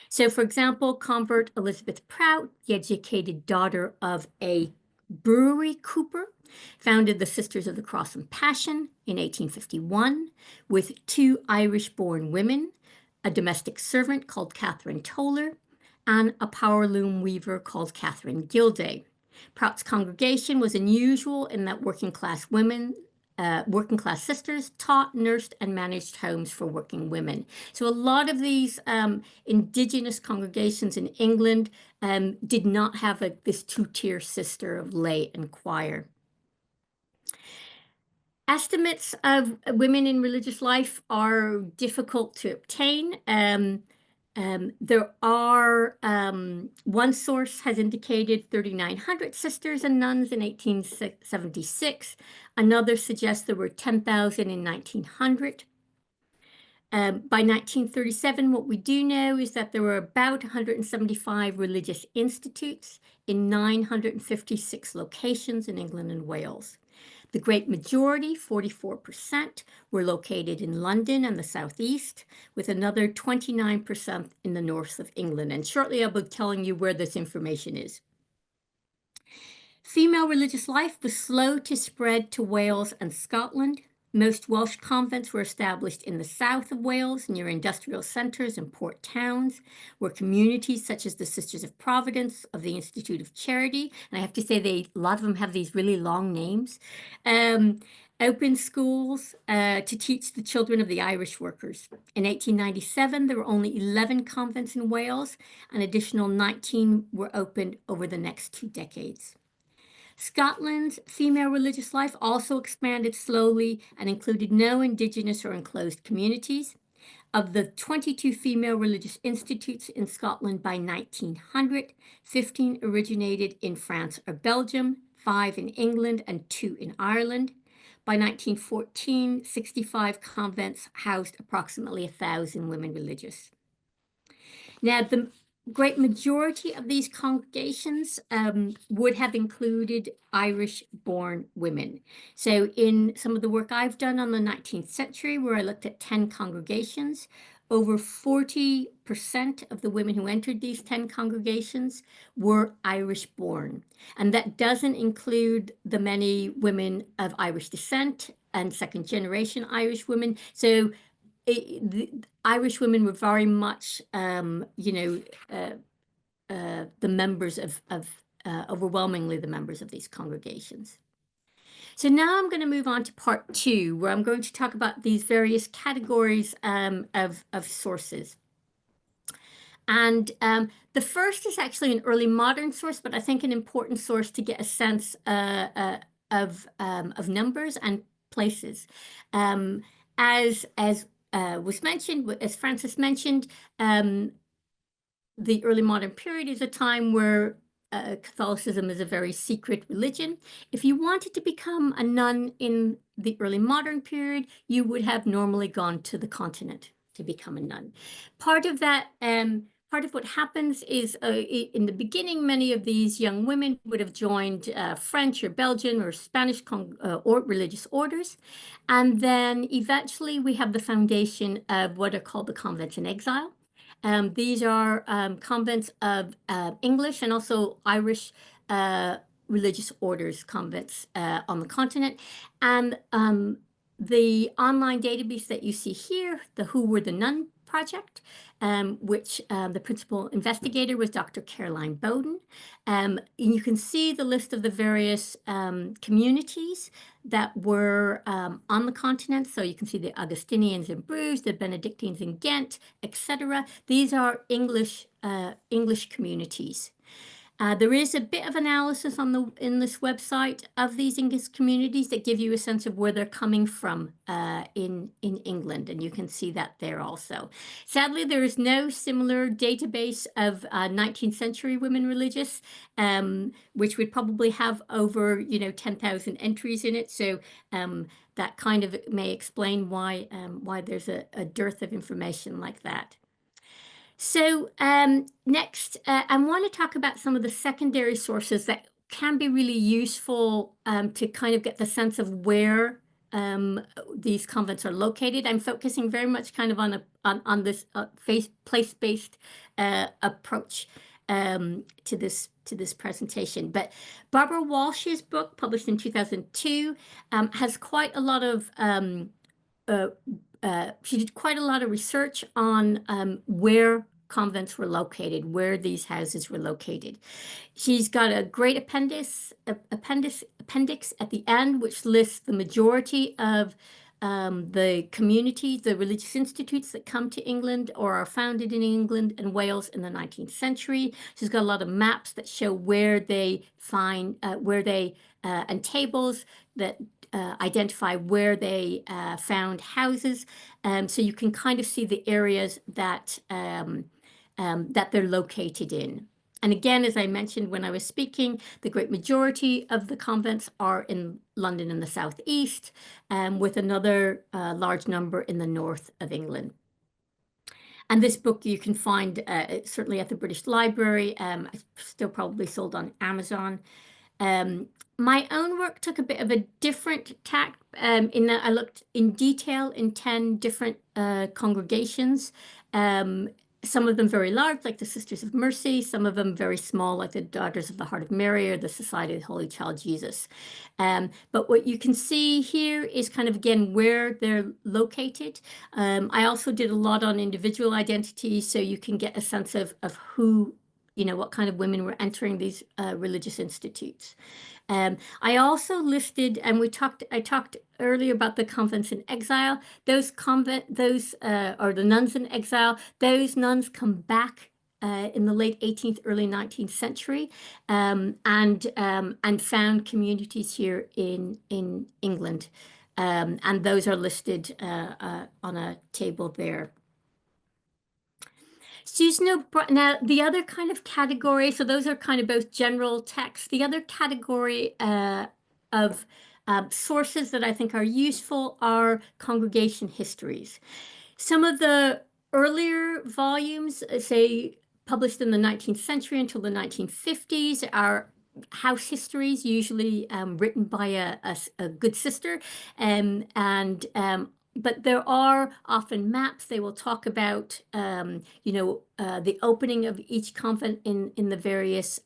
So, for example, convert Elizabeth Prout, the educated daughter of a brewery cooper, founded the Sisters of the Cross and Passion in 1851 with 2 Irish-born women, a domestic servant called Catherine Toller, and a power loom weaver called Catherine Gilday. Prout's congregation was unusual in that working class sisters taught, nursed, and managed homes for working women. So a lot of these Indigenous congregations in England did not have this 2-tier system of lay and choir. Estimates of women in religious life are difficult to obtain. There are, one source has indicated 3,900 sisters and nuns in 1876. Another suggests there were 10,000 in 1900. By 1937, what we do know is that there were about 175 religious institutes in 956 locations in England and Wales. The great majority, 44%, were located in London and the southeast, with another 29% in the north of England. And shortly I'll be telling you where this information is. Female religious life was slow to spread to Wales and Scotland. Most Welsh convents were established in the south of Wales, near industrial centres and port towns, where communities such as the Sisters of Providence of the Institute of Charity, and I have to say a lot of them have these really long names, opened schools to teach the children of the Irish workers. In 1897, there were only 11 convents in Wales, an additional 19 were opened over the next 2 decades. Scotland's female religious life also expanded slowly and included no Indigenous or enclosed communities. Of the 22 female religious institutes in Scotland by 1900, 15 originated in France or Belgium, 5 in England, and 2 in Ireland. By 1914, 65 convents housed approximately 1,000 women religious. Now, the great majority of these congregations would have included Irish-born women. So in some of the work I've done on the 19th century, where I looked at 10 congregations, over 40% of the women who entered these 10 congregations were Irish-born. And that doesn't include the many women of Irish descent and second-generation Irish women. So the Irish women were very much, the members of overwhelmingly the members of these congregations. So now I'm going to move on to part 2, where I'm going to talk about these various categories of sources. And the first is actually an early modern source, but I think an important source to get a sense of numbers and places. As was mentioned, as Francis mentioned, the early modern period is a time where Catholicism is a very secret religion. If you wanted to become a nun in the early modern period, you would have normally gone to the continent to become a nun. Part of that, part of what happens is in the beginning, many of these young women would have joined French or Belgian or Spanish or religious orders. And then eventually we have the foundation of what are called the convents in exile. These are convents of English and also Irish religious orders convents on the continent. And the online database that you see here, the Who Were the Nun Project, which the principal investigator was Dr. Caroline Bowden. And you can see the list of the various communities that were on the continent. So you can see the Augustinians in Bruges, the Benedictines in Ghent, etc. These are English communities. There is a bit of analysis in this website of these English communities that give you a sense of where they're coming from in England, and you can see that there also. Sadly, there is no similar database of 19th century women religious, which would probably have over 10,000 entries in it. So that kind of may explain why there's a dearth of information like that. So next, I want to talk about some of the secondary sources that can be really useful to kind of get the sense of where these convents are located. I'm focusing very much kind of on this place-based approach to this presentation. But Barbara Walsh's book, published in 2002, has quite a lot of she did quite a lot of research on where convents were located, where these houses were located. She's got a great appendix at the end, which lists the majority of the communities, the religious institutes that come to England or are founded in England and Wales in the 19th century. She's got a lot of maps that show where they find, and tables that identify where they found houses. So you can kind of see the areas that they're located in. And again, as I mentioned when I was speaking, the great majority of the convents are in London in the southeast, with another large number in the north of England. And this book you can find certainly at the British Library, still probably sold on Amazon. My own work took a bit of a different tack in that I looked in detail in 10 different congregations. Some of them very large, like the Sisters of Mercy, some of them very small, like the Daughters of the Heart of Mary or the Society of the Holy Child Jesus. But what you can see here is kind of, again, where they're located. I also did a lot on individual identities, so you can get a sense of who, what kind of women were entering these religious institutes. I also listed, and I talked earlier about the convents in exile. Those or the nuns in exile, those nuns come back in the late 18th, early 19th century, and found communities here in England. And those are listed on a table there. Now, the other kind of category, so those are kind of both general texts. The other category of sources that I think are useful are congregation histories. Some of the earlier volumes, say, published in the 19th century until the 1950s, are house histories, usually written by a good sister, but there are often maps. They will talk about, the opening of each convent in the various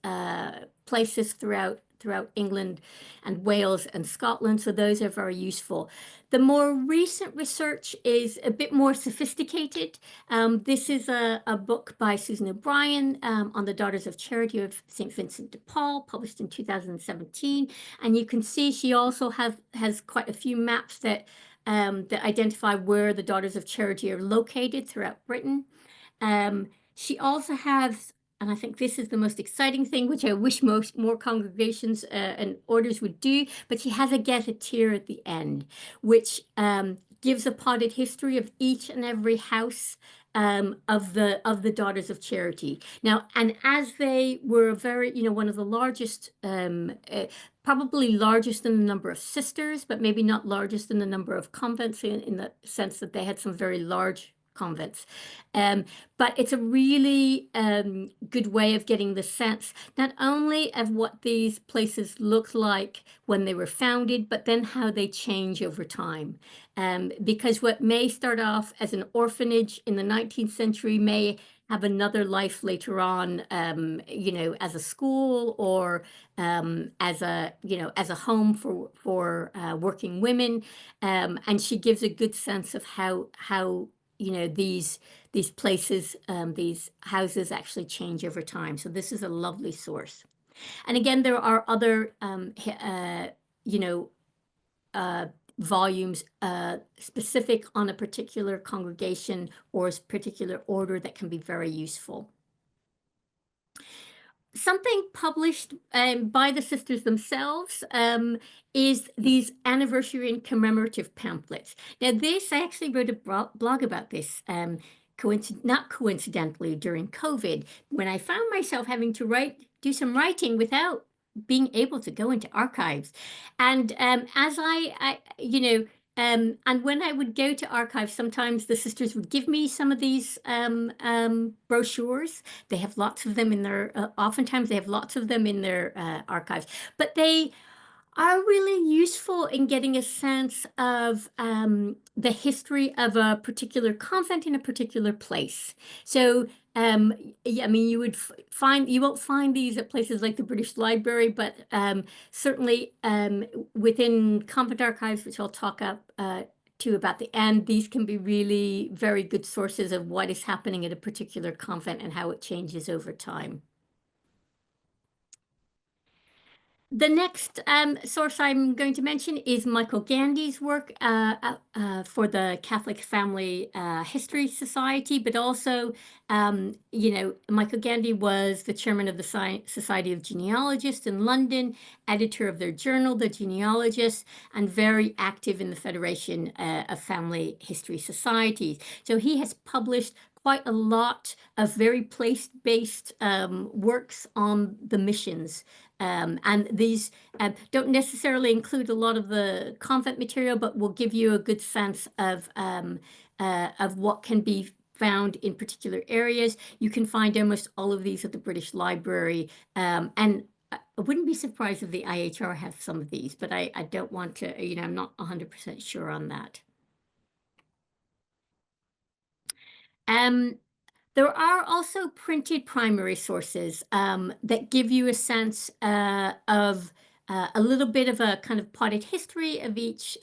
places throughout throughout England and Wales and Scotland. So those are very useful. The more recent research is a bit more sophisticated. This is a book by Susan O'Brien on the Daughters of Charity of St. Vincent de Paul, published in 2017. And you can see she also has quite a few maps that identify where the Daughters of Charity are located throughout Britain. She also has, and I think this is the most exciting thing, which I wish more congregations and orders would do, but she has a gazetteer at the end, which gives a potted history of each and every house of the Daughters of Charity. Now, and as they were very, one of the largest, probably largest in the number of sisters, but maybe not largest in the number of convents in the sense that they had some very large convents. But it's a really good way of getting the sense not only of what these places look like when they were founded, but then how they change over time. Because what may start off as an orphanage in the 19th century may have another life later on, as a school or as a home for working women. And she gives a good sense of how these places, these houses actually change over time. So this is a lovely source. And again, there are other, volumes specific on a particular congregation or a particular order that can be very useful. Something published by the sisters themselves is these anniversary and commemorative pamphlets. Now this, I actually wrote a blog about this, not coincidentally during COVID, when I found myself having to do some writing without being able to go into archives. And as and when I would go to archives, sometimes the sisters would give me some of these brochures. They have lots of them in their, oftentimes they have lots of them in their archives, but they are really useful in getting a sense of the history of a particular convent in a particular place. So, you would you won't find these at places like the British Library, but certainly within convent archives, which I'll talk to about the end, these can be really very good sources of what is happening at a particular convent and how it changes over time. The next source I'm going to mention is Michael Gandy's work for the Catholic Family History Society, but also, Michael Gandy was the chairman of the Society of Genealogists in London, editor of their journal, The Genealogist, and very active in the Federation of Family History Societies. So he has published quite a lot of very place-based works on the missions. And these don't necessarily include a lot of the convent material, but will give you a good sense of what can be found in particular areas. You can find almost all of these at the British Library. And I wouldn't be surprised if the IHR has some of these, but I don't want to, I'm not 100% sure on that. There are also printed primary sources that give you a sense of a little bit of a kind of potted history of each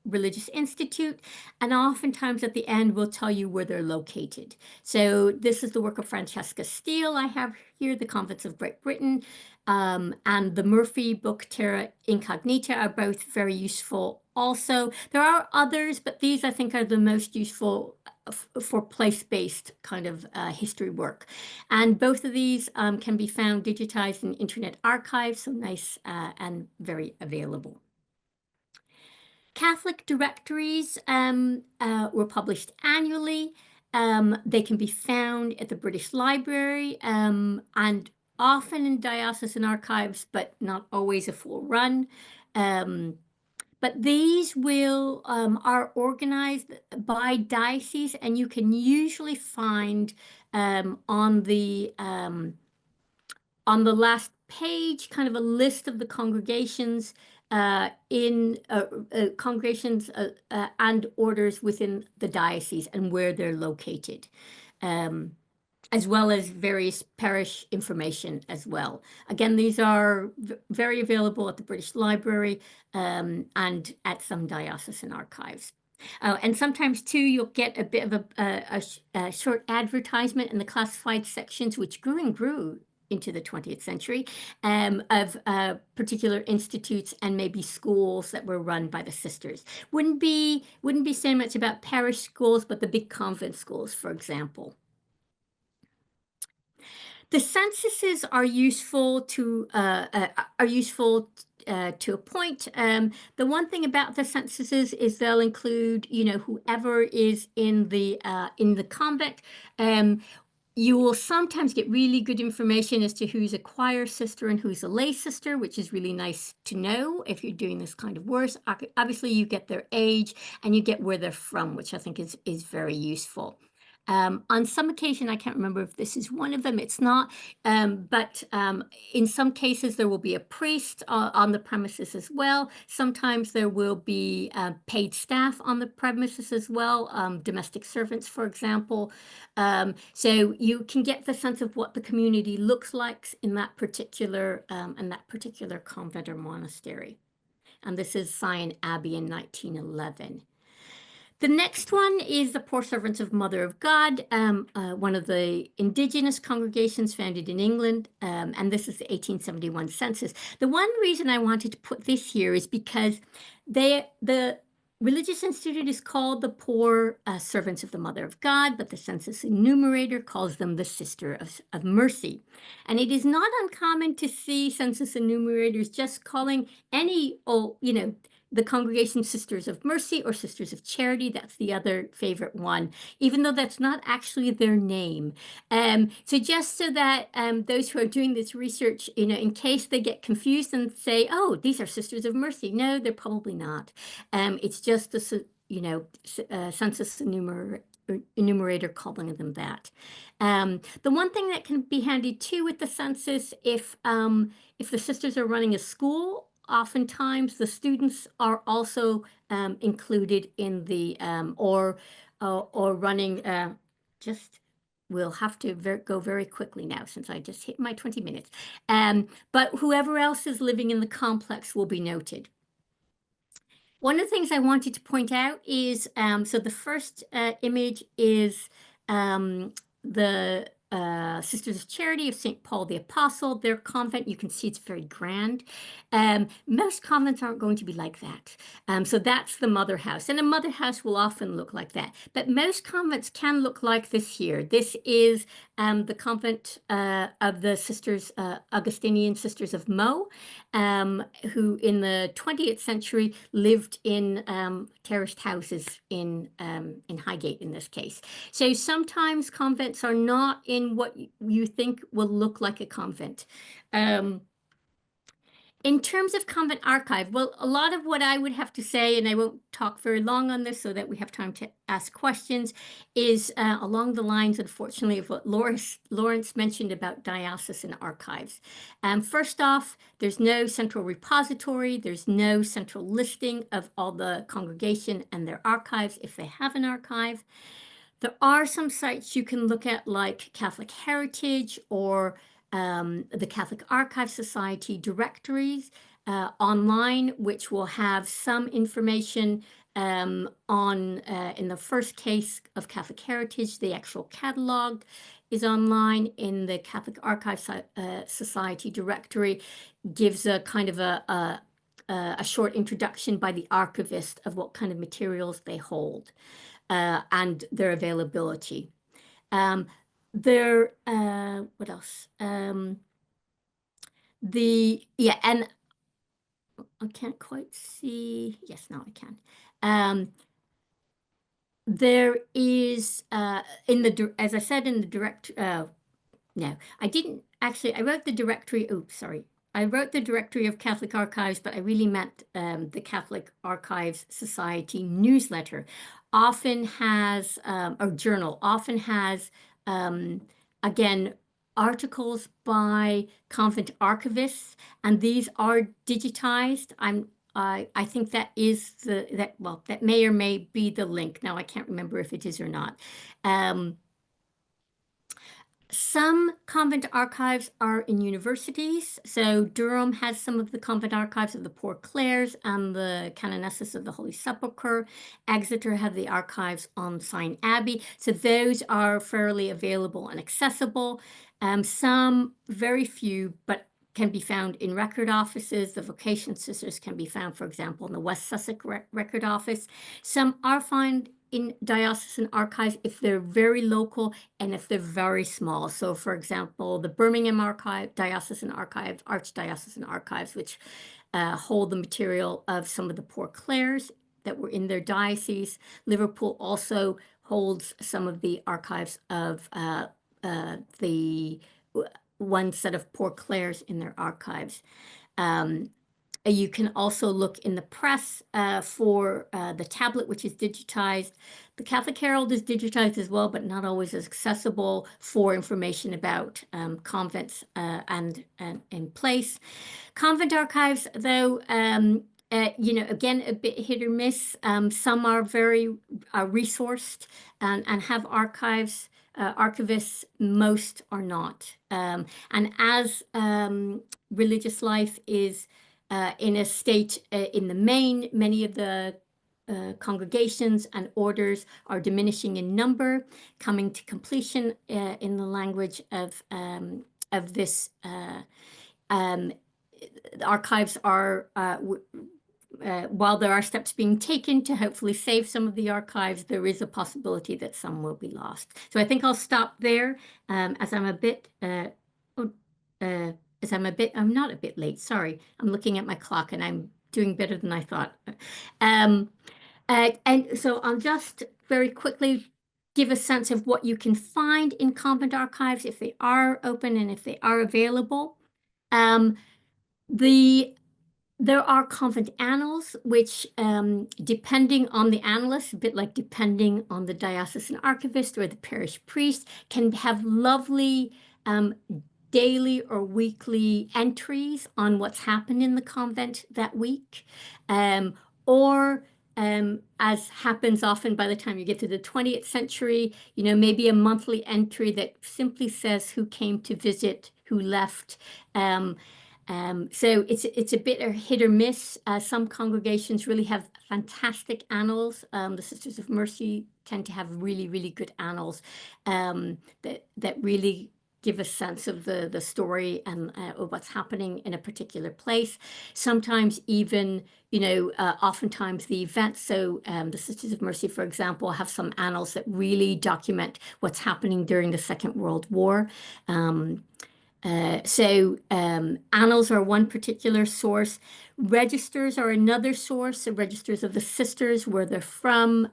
religious institute, and oftentimes at the end will tell you where they're located. So this is the work of Francesca Steele I have here, The Convents of Great Britain, and the Murphy book Terra Incognita are both very useful also. There are others, but these I think are the most useful for place-based kind of history work. And both of these can be found digitized in Internet Archive, so nice and very available. Catholic directories were published annually. They can be found at the British Library and often in diocesan archives, but not always a full run. But these are organized by diocese, and you can usually find on the last page kind of a list of the congregations congregations and orders within the diocese and where they're located. as well as various parish information as well. Again, these are very available at the British Library and at some diocesan archives. And sometimes too, you'll get a bit of a short advertisement in the classified sections, which grew and grew into the 20th century, of particular institutes and maybe schools that were run by the sisters. Wouldn't be saying much about parish schools, but the big convent schools, for example. The censuses are useful to a point. The one thing about the censuses is they'll include, whoever is in the convent. You will sometimes get really good information as to who's a choir sister and who's a lay sister, which is really nice to know if you're doing this kind of work. Obviously, you get their age and you get where they're from, which I think is very useful. On some occasion, I can't remember if this is one of them, it's not, but in some cases there will be a priest on the premises as well. Sometimes there will be paid staff on the premises as well, domestic servants, for example. So you can get the sense of what the community looks like in that particular convent or monastery. And this is Sion Abbey in 1911. The next one is the Poor Servants of Mother of God, one of the indigenous congregations founded in England, and this is the 1871 census. The one reason I wanted to put this here is because the religious institute is called the Poor Servants of the Mother of God, but the census enumerator calls them the Sister of Mercy. And it is not uncommon to see census enumerators just calling any, the congregation Sisters of Mercy or Sisters of Charity. That's the other favorite one, even though that's not actually their name. So just so that those who are doing this research, in case they get confused and say, oh, these are Sisters of Mercy. No, they're probably not. It's just the, census enumerator calling them that. The one thing that can be handy too with the census, if the sisters are running a school, oftentimes the students are also included in the or running we'll have to go very quickly now since I just hit my 20 minutes. But whoever else is living in the complex will be noted. One of the things I wanted to point out is, so the first image is the Sisters of Charity of St. Paul the Apostle, their convent. You can see it's very grand. Most convents aren't going to be like that. So that's the mother house, and a mother house will often look like that. But most convents can look like this here. This is the convent of the Sisters, Augustinian Sisters of Meaux, who in the 20th century lived in terraced houses in Highgate in this case. So sometimes convents are not in what you think will look like a convent. In terms of convent archive, well, a lot of what I would have to say, and I won't talk very long on this so that we have time to ask questions, is along the lines, unfortunately, of what Lawrence mentioned about diocesan archives. First off, there's no central repository. There's no central listing of all the congregation and their archives if they have an archive. There are some sites you can look at, like Catholic Heritage or the Catholic Archive Society directories online, which will have some information on, in the first case of Catholic Heritage, the actual catalog is online. In the Catholic Archive Society directory, gives a kind of a short introduction by the archivist of what kind of materials they hold and their availability. What else? And I can't quite see. Yes, now I can. There is as I said in the no, I didn't actually. I wrote the directory. Oops, sorry. I wrote the directory of Catholic Archives, but I really meant the Catholic Archives Society newsletter. Often has or journal often has. Again, articles by convent archivists, and these are digitized. I think that is that may or may be the link. Now I can't remember if it is or not. Some convent archives are in universities. So Durham has some of the convent archives of the Poor Clares and the Canonesses of the Holy Sepulchre. Exeter have the archives on Sine Abbey. So those are fairly available and accessible. Some, very few, but can be found in record offices. The Vocation Sisters can be found, for example, in the West Sussex Record Office. Some are found in diocesan archives if they're very local and if they're very small. So, for example, the Birmingham Archive, Diocesan Archive, Archdiocesan Archives, which hold the material of some of the Poor Clares that were in their diocese. Liverpool also holds some of the archives of the one set of Poor Clares in their archives. You can also look in the press for the tablet, which is digitized. The Catholic Herald is digitized as well, but not always as accessible for information about convents and in place. Convent archives, though, again, a bit hit or miss. Some are very resourced and have archives. Archivists, most are not. And as religious life is in a state in the main, many of the congregations and orders are diminishing in number, coming to completion in the language of this. The archives are, while there are steps being taken to hopefully save some of the archives, there is a possibility that some will be lost. So I think I'll stop there as I'm a bit, I'm not a bit late, sorry. I'm looking at my clock and I'm doing better than I thought. And so I'll just very quickly give a sense of what you can find in convent archives if they are open and if they are available. There are convent annals, which, depending on the annalist, a bit like depending on the diocesan archivist or the parish priest, can have lovely daily or weekly entries on what's happened in the convent that week, or as happens often by the time you get to the 20th century, maybe a monthly entry that simply says who came to visit, who left. So it's a bit of hit or miss. Some congregations really have fantastic annals. The Sisters of Mercy tend to have really, really good annals that really give a sense of the story and of what's happening in a particular place. Sometimes even, oftentimes the events. So the Sisters of Mercy, for example, have some annals that really document what's happening during the Second World War. Annals are one particular source. Registers are another source. So registers of the sisters, where they're from,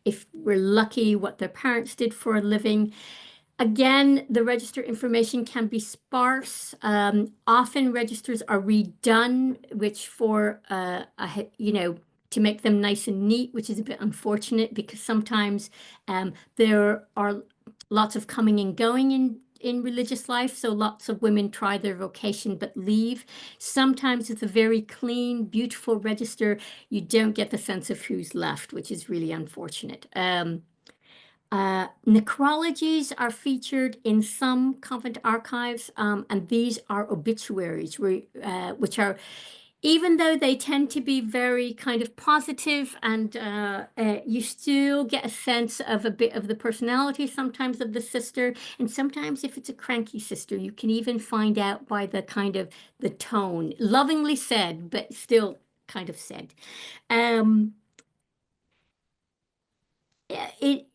if we're lucky, what their parents did for a living. Again, the register information can be sparse. Often registers are redone, which for, to make them nice and neat, which is a bit unfortunate because sometimes there are lots of coming and going in religious life. So lots of women try their vocation but leave. Sometimes it's a very clean, beautiful register. You don't get the sense of who's left, which is really unfortunate. Necrologies are featured in some convent archives, and these are obituaries, which are, even though they tend to be very kind of positive, and you still get a sense of a bit of the personality sometimes of the sister, and sometimes if it's a cranky sister, you can even find out by the kind of the tone, lovingly said, but still kind of said.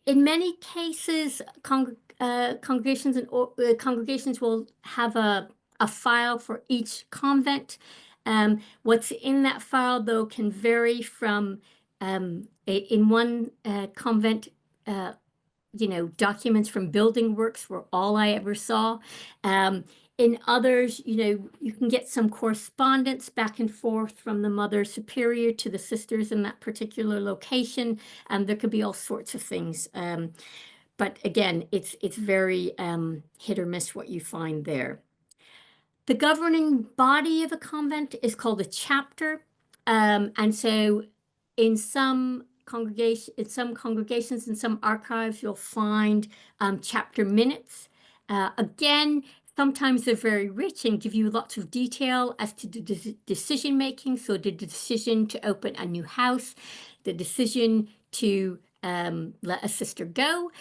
In many cases, congregations will have a file for each convent. What's in that file, though, can vary from in one convent, documents from building works were all I ever saw. In others, you can get some correspondence back and forth from the Mother Superior to the sisters in that particular location, and there could be all sorts of things. But again, it's very hit or miss what you find there. The governing body of a convent is called a chapter, and so in some congregations, in some archives, you'll find chapter minutes. Again, sometimes they're very rich and give you lots of detail as to the decision making. So the decision to open a new house, the decision to let a sister go,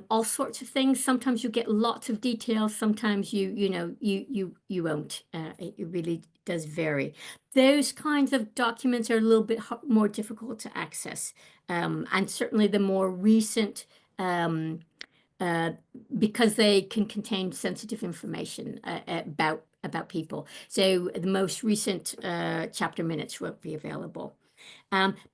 all sorts of things. Sometimes you get lots of details. Sometimes you won't. It really does vary. Those kinds of documents are a little bit more difficult to access, and certainly the more recent. Because they can contain sensitive information about people. So the most recent chapter minutes won't be available.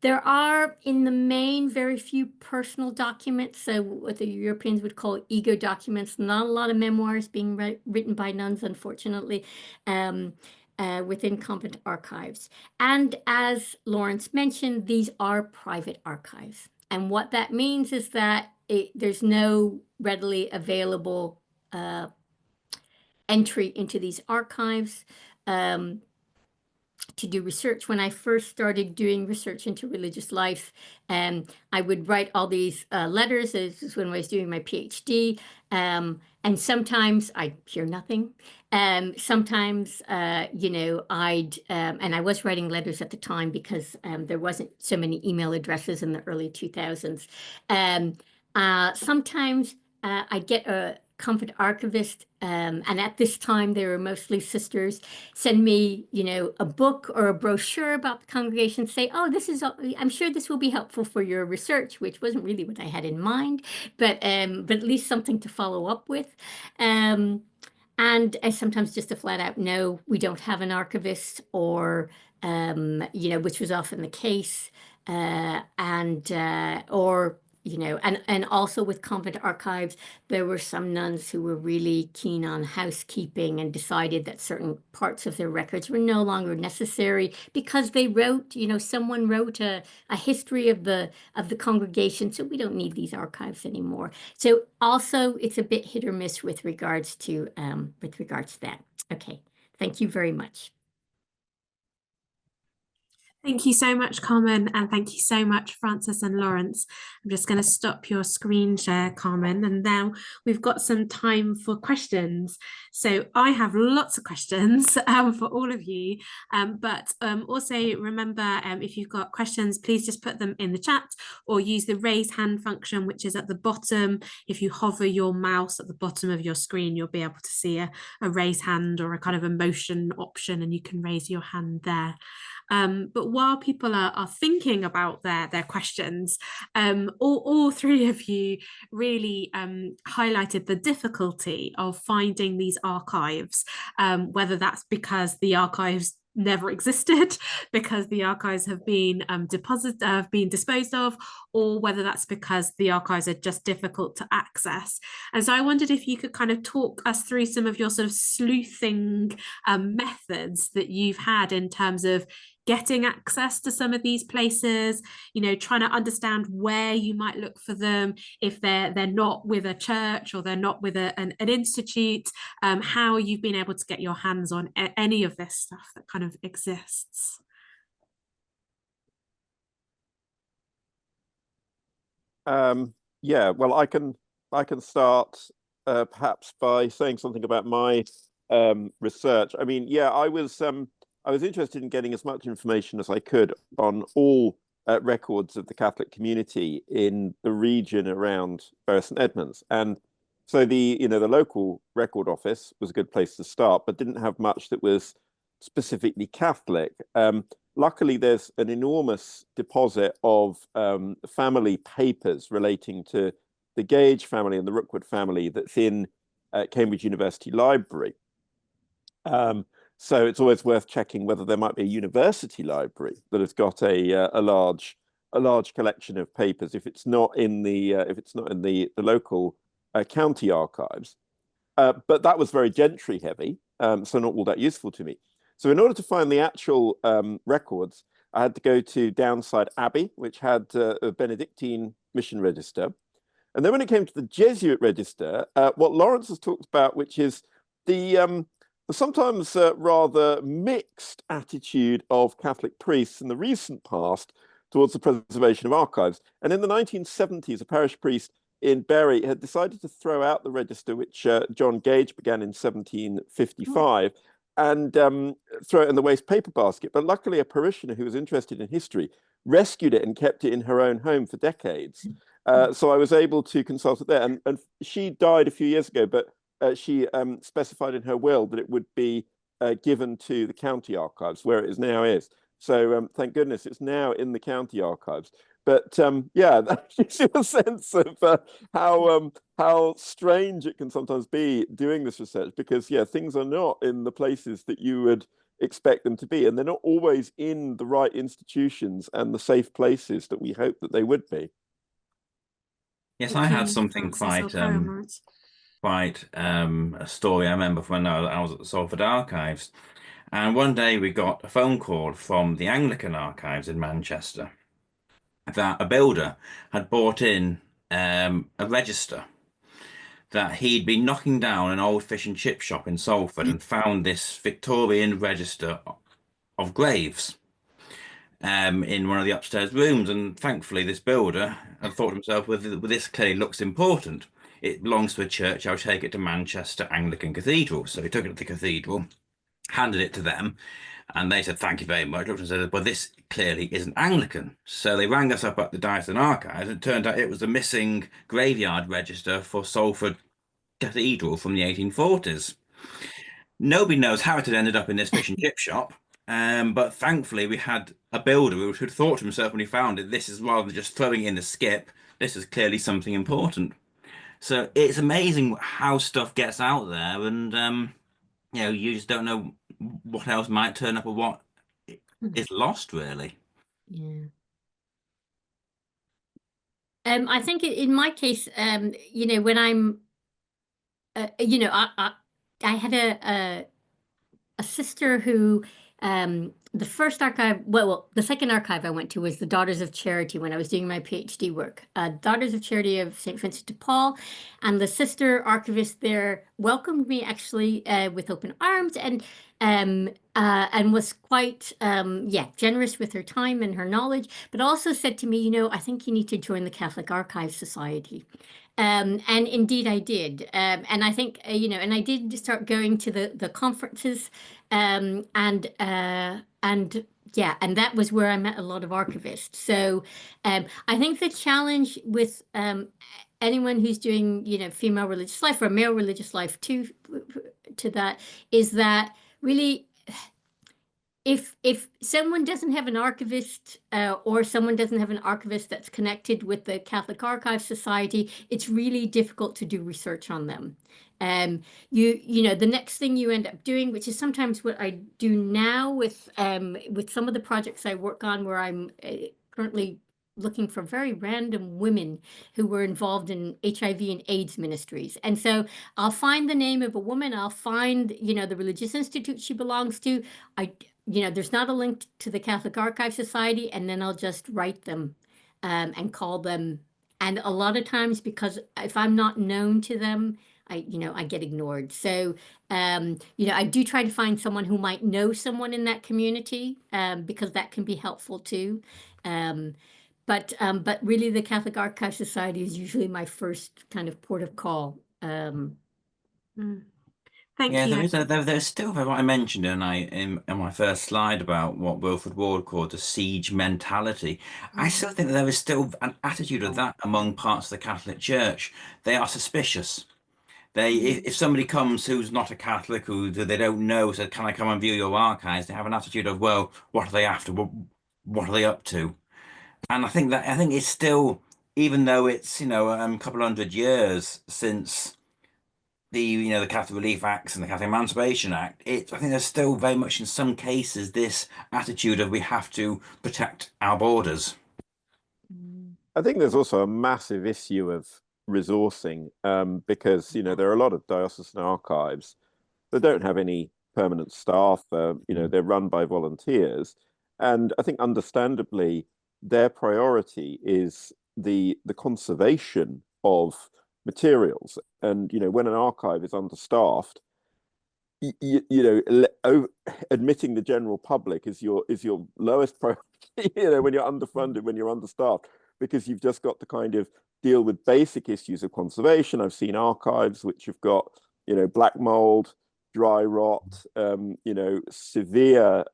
There are, in the main, very few personal documents, so what the Europeans would call ego documents, not a lot of memoirs being written by nuns, unfortunately, within convent archives. And as Lawrence mentioned, these are private archives. And what that means is that there's no readily available entry into these archives to do research. When I first started doing research into religious life, I would write all these letters. This is when I was doing my PhD. And sometimes I'd hear nothing. Sometimes, I'd, and I was writing letters at the time because there wasn't so many email addresses in the early 2000s. Sometimes I'd get a convent archivist, and at this time they were mostly sisters, send me, a book or a brochure about the congregation, say, oh, I'm sure this will be helpful for your research, which wasn't really what I had in mind, but at least something to follow up with. And sometimes just a flat out, no, we don't have an archivist, or, which was often the case, and also with convent archives, there were some nuns who were really keen on housekeeping and decided that certain parts of their records were no longer necessary because they wrote, someone wrote a history of the congregation, so we don't need these archives anymore. So also it's a bit hit or miss with regards to that. Okay, thank you very much. Thank you so much, Carmen, and thank you so much, Francis and Lawrence. I'm just going to stop your screen share, Carmen, and now we've got some time for questions. So I have lots of questions for all of you, but also remember, if you've got questions, please just put them in the chat or use the raise hand function, which is at the bottom. If you hover your mouse at the bottom of your screen, you'll be able to see a raise hand or a kind of emotion option, and you can raise your hand there. But while people are thinking about their questions, all three of you really highlighted the difficulty of finding these archives, whether that's because the archives never existed, because the archives have been disposed of, or whether that's because the archives are just difficult to access. And so I wondered if you could kind of talk us through some of your sort of sleuthing methods that you've had in terms of getting access to some of these places, trying to understand where you might look for them, if they're not with a church or they're not with an institute, how you've been able to get your hands on any of this stuff that kind of exists. Yeah, well, I can start perhaps by saying something about my research. I mean, yeah, I was interested in getting as much information as I could on all records of the Catholic community in the region around Bury St Edmunds, and so the local record office was a good place to start, but didn't have much that was specifically Catholic. Luckily, there's an enormous deposit of family papers relating to the Gage family and the Rookwood family that's in Cambridge University Library. So it's always worth checking whether there might be a university library that has got a large collection of papers if it's not in the local county archives. But that was very gentry heavy, so not all that useful to me. So in order to find the actual records, I had to go to Downside Abbey, which had a Benedictine mission register. And then when it came to the Jesuit register, what Lawrence has talked about, which is the sometimes rather mixed attitude of Catholic priests in the recent past towards the preservation of archives. And in the 1970s, a parish priest in Bury had decided to throw out the register, which John Gage began in 1755, and throw it in the waste paper basket. But luckily, a parishioner who was interested in history rescued it and kept it in her own home for decades. So I was able to consult it there. And she died a few years ago, but she specified in her will that it would be given to the county archives, where it is now is. So thank goodness it's now in the county archives. But yeah, that gives you a sense of how strange it can sometimes be doing this research, because yeah, things are not in the places that you would expect them to be, and they're not always in the right institutions and the safe places that we hope that they would be. Yes, Thank I you, had something Francis, quite a story I remember from when I was at the Salford Archives. And one day we got a phone call from the Anglican Archives in Manchester that a builder had bought in a register, that he'd been knocking down an old fish and chip shop in Salford and found this Victorian register of graves in one of the upstairs rooms. And thankfully, this builder had thought to himself, well, this clearly looks important. It belongs to a church. I'll take it to Manchester Anglican Cathedral. So he took it to the cathedral, handed it to them, and they said, thank you very much. Looked and said, well, this clearly isn't Anglican. So they rang us up at the Diocesan Archives, and it turned out it was the missing graveyard register for Salford Cathedral from the 1840s. Nobody knows how it had ended up in this fish and chip shop, but thankfully we had a builder who had thought to himself when he found it, this is, rather than just throwing it in the skip, this is clearly something important. So it's amazing how stuff gets out there, and you know, you just don't know what else might turn up or what is lost, really. Yeah. I think in my case, you know, when I'm, you know, I had a sister who, the first archive, well, the second archive I went to was the Daughters of Charity when I was doing my PhD work. Daughters of Charity of St. Vincent de Paul, and the sister archivist there welcomed me actually with open arms, and was quite generous with her time and her knowledge, but also said to me, you know, I think you need to join the Catholic Archives Society. And indeed I did. And I think, you know, and I did start going to the conferences, and yeah, and that was where I met a lot of archivists. So I think the challenge with anyone who's doing, you know, female religious life or male religious life to that is that really, if someone doesn't have an archivist, or someone doesn't have an archivist that's connected with the Catholic Archives Society, it's really difficult to do research on them. You know, the next thing you end up doing, which is sometimes what I do now with some of the projects I work on, where I'm currently looking for very random women who were involved in HIV and AIDS ministries. And so I'll find the name of a woman, I'll find, you know, the religious institute she belongs to. You know, there's not a link to the Catholic Archives Society, and then I'll just write them and call them. And a lot of times, because if I'm not known to them, I get ignored. So, you know, I do try to find someone who might know someone in that community, because that can be helpful too. But really, the Catholic Archives Society is usually my first kind of port of call. Thank Yeah, you. there's still what I mentioned in my first slide about what Wilfred Ward called the siege mentality. I still think that there is still an attitude of that among parts of the Catholic Church. They are suspicious. If somebody comes who's not a Catholic, who they don't know, said, "Can I come and view your archives?" They have an attitude of, "Well, what are they after? What are they up to?" And I think it's still, even though it's, you know, a couple of 100 years since the Catholic Relief Acts and the Catholic Emancipation Act, I think there's still very much in some cases this attitude of we have to protect our borders. I think there's also a massive issue of resourcing, because, you know, there are a lot of diocesan archives that don't have any permanent staff. You know, they're run by volunteers. And I think understandably, their priority is the conservation of materials. And, you know, when an archive is understaffed, you know, admitting the general public is your lowest priority, you know, when you're underfunded, when you're understaffed, because you've just got to kind of deal with basic issues of conservation. I've seen archives which have got, black mold, dry rot, severe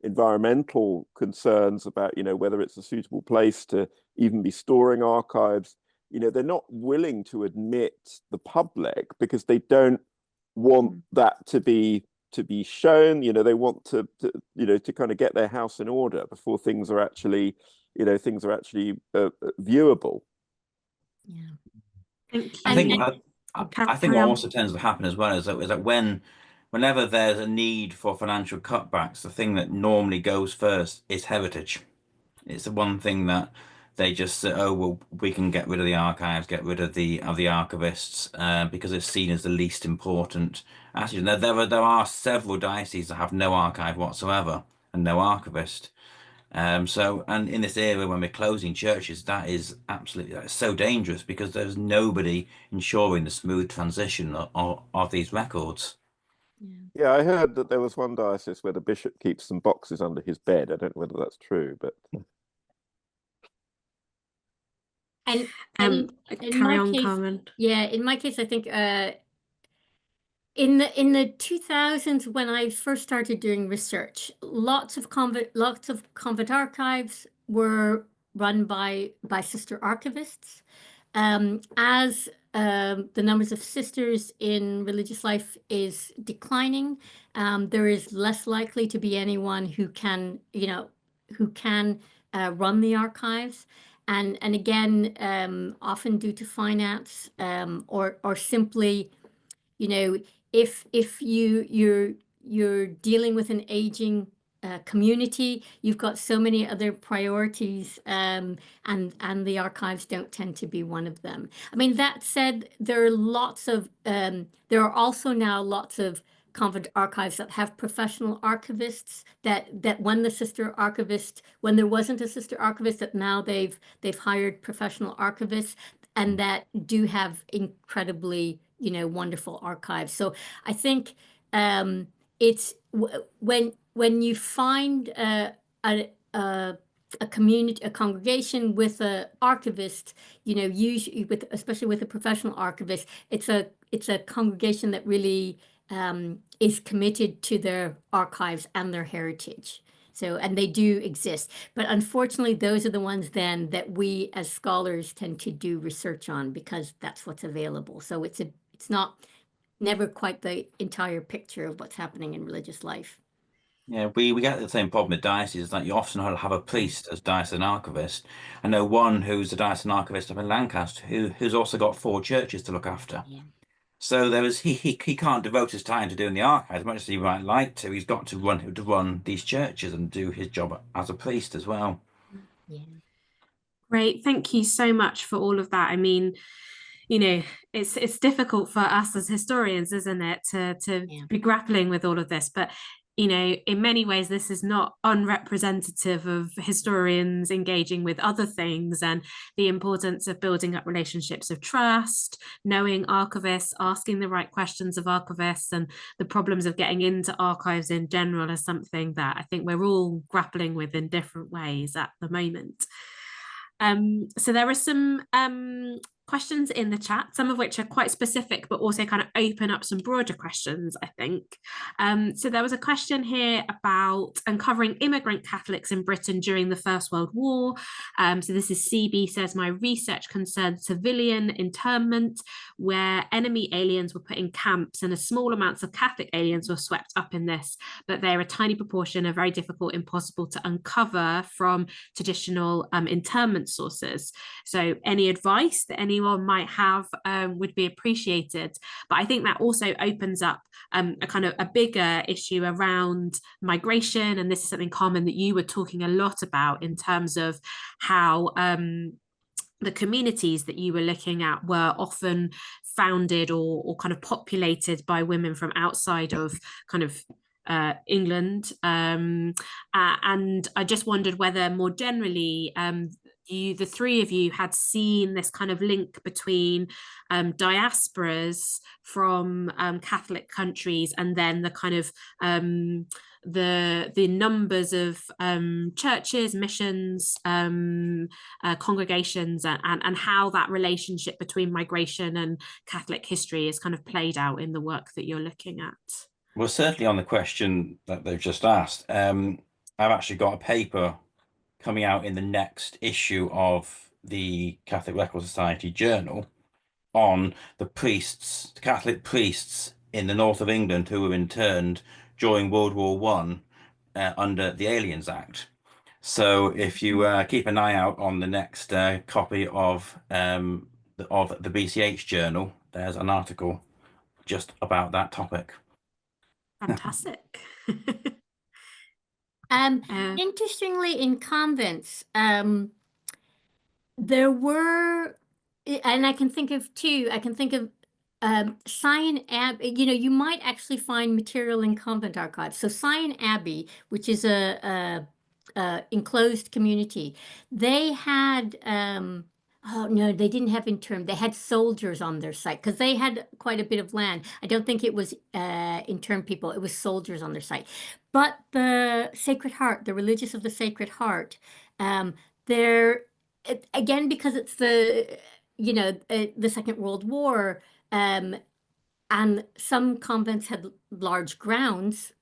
environmental concerns about, whether it's a suitable place to even be storing archives. They're not willing to admit the public because they don't want that to be shown. They want to kind of get their house in order before things are actually viewable. Yeah. I think what also tends to happen as well is that whenever there's a need for financial cutbacks, the thing that normally goes first is heritage. It's the one thing that they just say, oh, well, we can get rid of the archives, get rid of the archivists, because it's seen as the least important. Actually, there are several dioceses that have no archive whatsoever and no archivist. And in this era when we're closing churches, that's so dangerous because there's nobody ensuring the smooth transition of these records. Yeah, I heard that there was one diocese where the bishop keeps some boxes under his bed. I don't know whether that's true, but in carry on, Carmen. Yeah, in my case, I think in the 2000s, when I first started doing research, lots of convent archives were run by sister archivists. As the numbers of sisters in religious life is declining, there is less likely to be anyone who can run the archives. And again, often due to finance, or simply, if you're dealing with an aging community, you've got so many other priorities, and the archives don't tend to be one of them. I mean, that said, there are also now lots of convent archives that have professional archivists that when there wasn't a sister archivist, that now they've hired professional archivists, and that do have incredibly wonderful archives. So I think it's when you find a community, a congregation with an archivist, usually especially with a professional archivist, it's a congregation that really is committed to their archives and their heritage. So, and they do exist, but unfortunately, those are the ones then that we as scholars tend to do research on because that's what's available. So it's never quite the entire picture of what's happening in religious life. Yeah, we get the same problem with dioceses, that you often have a priest as diocesan archivist. I know one who's a diocesan archivist up in Lancaster who's also got 4 churches to look after. Yeah. So he can't devote his time to doing the archives as much as he might like to. He's got to run these churches and do his job as a priest as well. Yeah. Great, thank you so much for all of that. I mean, it's difficult for us as historians, isn't it, to be grappling with all of this, but in many ways this is not unrepresentative of historians engaging with other things and the importance of building up relationships of trust, knowing archivists, asking the right questions of archivists, and the problems of getting into archives in general is something that I think we're all grappling with in different ways at the moment. So there are some questions in the chat, some of which are quite specific, but also kind of open up some broader questions, I think. So there was a question here about uncovering immigrant Catholics in Britain during the First World War. So this is CB says, my research concerned civilian internment where enemy aliens were put in camps and a small amounts of Catholic aliens were swept up in this, but they're a tiny proportion, are very difficult, impossible to uncover from traditional internment sources. So any advice that anyone might have would be appreciated. But I think that also opens up a kind of a bigger issue around migration. And this is something, Carmen, that you were talking a lot about in terms of how the communities that you were looking at were often founded or kind of populated by women from outside of kind of England. And I just wondered whether more generally the three of you had seen this kind of link between diasporas from Catholic countries, and then the kind of the numbers of churches, missions, congregations, and how that relationship between migration and Catholic history is kind of played out in the work that you're looking at. Well, certainly on the question that they've just asked, I've actually got a paper coming out in the next issue of the Catholic Record Society journal on the priests, the Catholic priests in the north of England who were interned during World War One under the Aliens Act. So if you keep an eye out on the next copy of the BCH journal, there's an article just about that topic. Fantastic. Interestingly, in convents, there were, and I can think of two. I can think of Sion Abbey. You know, you might actually find material in convent archives. So Sion Abbey, which is a enclosed community, they had. Oh no, they didn't have interned. They had soldiers on their site because they had quite a bit of land. I don't think it was interned people. It was soldiers on their site. But the Sacred Heart, the Religious of the Sacred Heart, they're again because it's the the Second World War, and some convents had large grounds.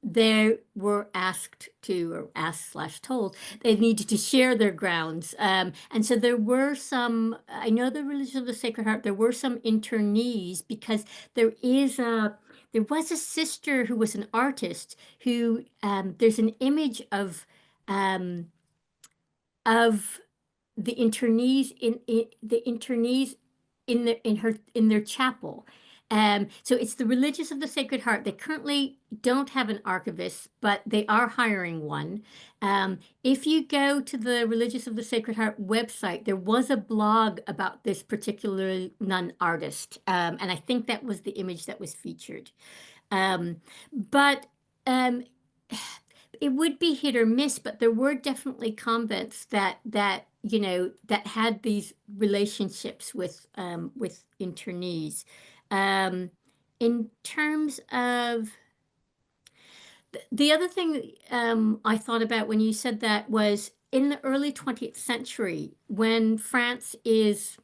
They were asked to, or asked/told, they needed to share their grounds. And so there were some, I know the Religion of the Sacred Heart, there were some internees because there was a sister who was an artist who, there's an image of the internees in their chapel. So it's the Religious of the Sacred Heart. They currently don't have an archivist, but they are hiring one. If you go to the Religious of the Sacred Heart website, there was a blog about this particular nun artist, and I think that was the image that was featured. But it would be hit or miss, but there were definitely convents that had these relationships with internees. In terms of the other thing I thought about when you said that was in the early 20th century, when France is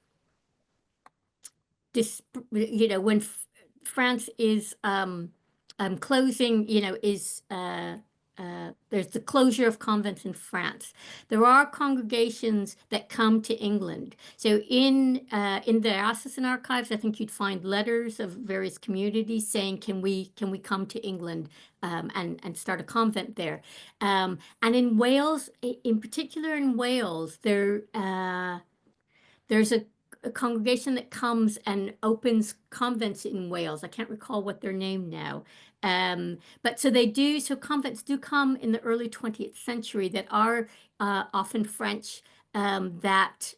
when France is closing, there's the closure of convents in France. There are congregations that come to England. So in the diocesan archives, I think you'd find letters of various communities saying, "Can we come to England and start a convent there?" And in Wales, in particular in Wales, there's a congregation that comes and opens convents in Wales. I can't recall what they're named now. But so they do, so convents do come in the early 20th century that are often French, that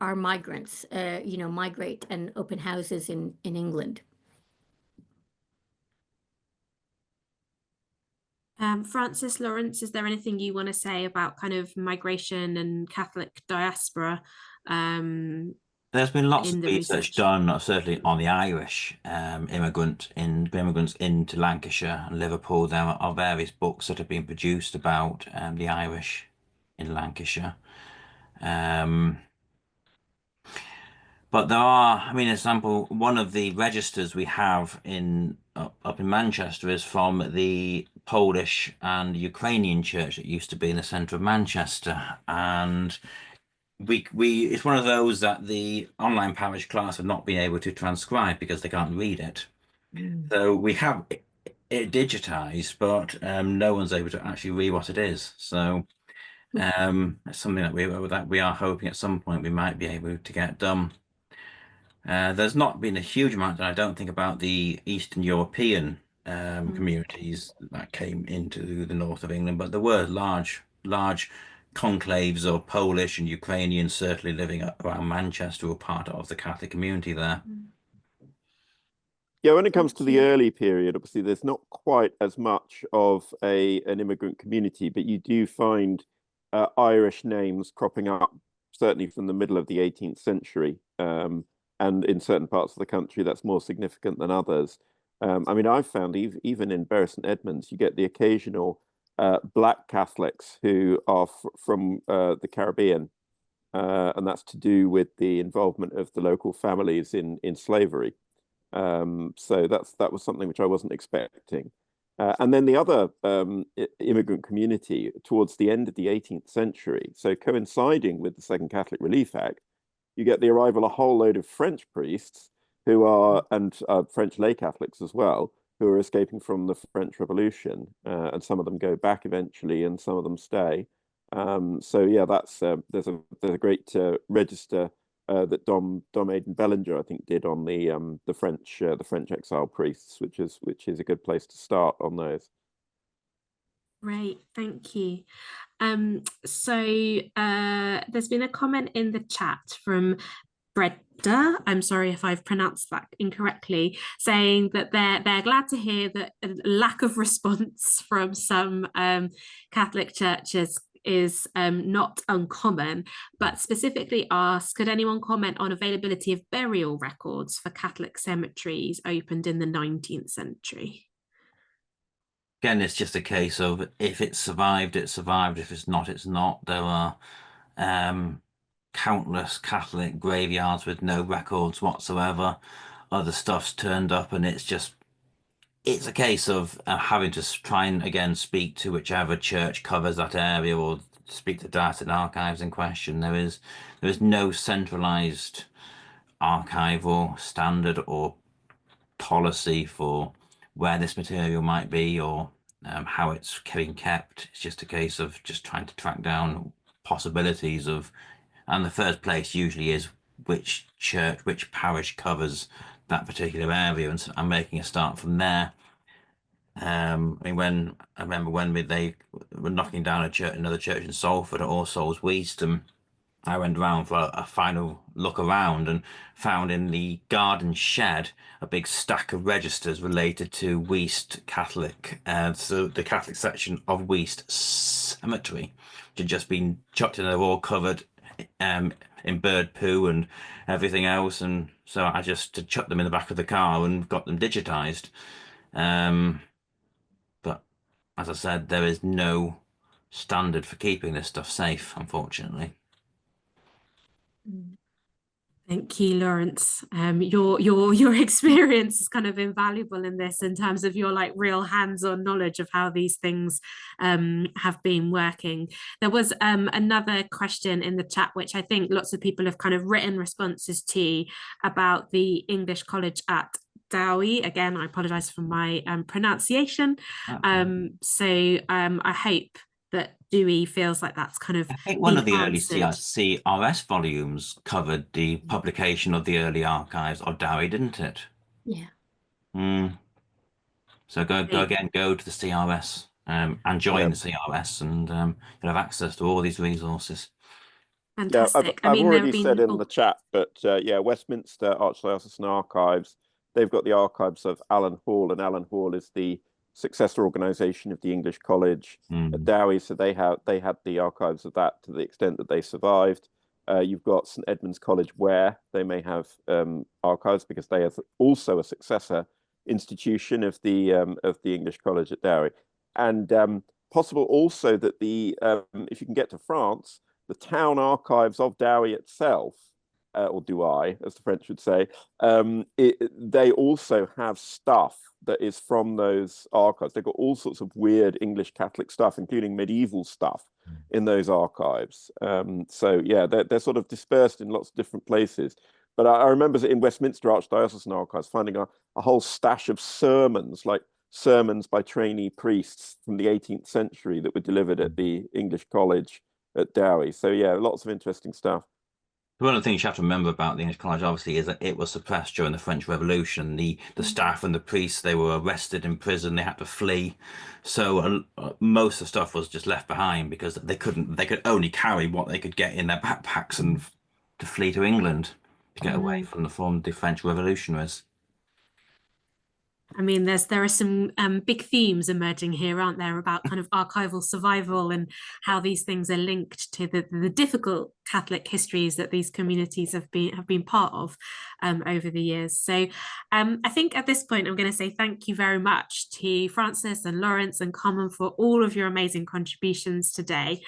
are migrants, migrate and open houses in England. Francis, Lawrence, is there anything you want to say about kind of migration and Catholic diaspora? There's been lots of research done, certainly on the Irish immigrants into Lancashire and Liverpool. There are various books that have been produced about the Irish in Lancashire. But there are, I mean, example, one of the registers we have up in Manchester is from the Polish and Ukrainian church that used to be in the centre of Manchester, and it's one of those that the online parish class have not been able to transcribe because they can't read it. So we have it digitized, but no one's able to actually read what it is. So it's something that we are hoping at some point we might be able to get done. There's not been a huge amount, I don't think, about the Eastern European communities that came into the north of England, but there were large conclaves of Polish and Ukrainian certainly living around Manchester, who were part of the Catholic community there. Yeah, when it comes to the you. early period, obviously there's not quite as much of an immigrant community, but you do find Irish names cropping up, certainly from the middle of the 18th century. And in certain parts of the country, that's more significant than others. I mean, I've found even in Bury St Edmunds, you get the occasional Black Catholics who are from the Caribbean, and that's to do with the involvement of the local families in slavery. So that was something which I wasn't expecting. And then the other immigrant community towards the end of the 18th century, so coinciding with the Second Catholic Relief Act, you get the arrival of a whole load of French priests who are, and French lay Catholics as well, who are escaping from the French Revolution. And some of them go back eventually, and some of them stay. So yeah, that's there's a great register that Dom Aidan Bellinger, I think, did on the French exile priests, which is a good place to start on those. Great, thank you. So there's been a comment in the chat from Breda, I'm sorry if I've pronounced that incorrectly, saying that they're glad to hear that a lack of response from some Catholic churches is not uncommon, but specifically asks, could anyone comment on availability of burial records for Catholic cemeteries opened in the 19th century? Again, it's just a case of if it survived, it survived. If it's not, it's not. There are countless Catholic graveyards with no records whatsoever. Other stuff's turned up, and it's a case of having to try and again speak to whichever church covers that area or speak to data and archives in question. There is no centralized archive or standard or policy for where this material might be or how it's being kept. It's just a case of just trying to track down possibilities of, and the first place usually is which church, which parish covers that particular area, and I'm making a start from there. I mean, I remember when they were knocking down another church in Salford at All Souls Weast, and I went round for a final look around and found in the garden shed a big stack of registers related to Weast Catholic, so the Catholic section of Weast Cemetery, which had just been chucked in. They're all covered in bird poo and everything else, and so I just chucked them in the back of the car and got them digitized. But as I said, there is no standard for keeping this stuff safe, unfortunately. Thank you, Lawrence. Your experience is kind of invaluable in this, in terms of your like real hands-on knowledge of how these things have been working. There was another question in the chat, which I think lots of people have kind of written responses to, about the English College at Dowie. Again, I apologize for my pronunciation. I hope that Dewey feels like that's kind of I think one of the early answered. CRS volumes covered the publication of the early archives of Dowie, didn't it? Yeah. So go to the CRS and join the CRS, and you'll have access to all these resources. Fantastic. Yeah, I've already said in the chat, but yeah, Westminster Archdiocesan Archives, they've got the archives of Allen Hall, and Allen Hall is the successor organisation of the English College at Dowie, so they had the archives of that to the extent that they survived. You've got St Edmund's College, where they may have archives because they are also a successor institution of the English College at Dowie, and possible also that if you can get to France, the town archives of Dowie itself, or Douai, as the French would say, they also have stuff that is from those archives. They've got all sorts of weird English Catholic stuff, including medieval stuff, in those archives. So yeah, they're sort of dispersed in lots of different places. But I remember in Westminster Archdiocesan Archives finding a whole stash of sermons, like sermons by trainee priests from the 18th century that were delivered at the English College at Dowie. So yeah, lots of interesting stuff. One of the things you have to remember about the English College, obviously, is that it was suppressed during the French Revolution. The staff and the priests, they were arrested in prison. They had to flee. So most of the stuff was just left behind because they could only carry what they could get in their backpacks and to flee to England to get away from the French revolutionaries. I mean, there are some big themes emerging here, aren't there, about kind of archival survival and how these things are linked to the difficult Catholic histories that these communities have been part of over the years. So I think at this point, I'm going to say thank you very much to Francis and Lawrence and Carmen for all of your amazing contributions today.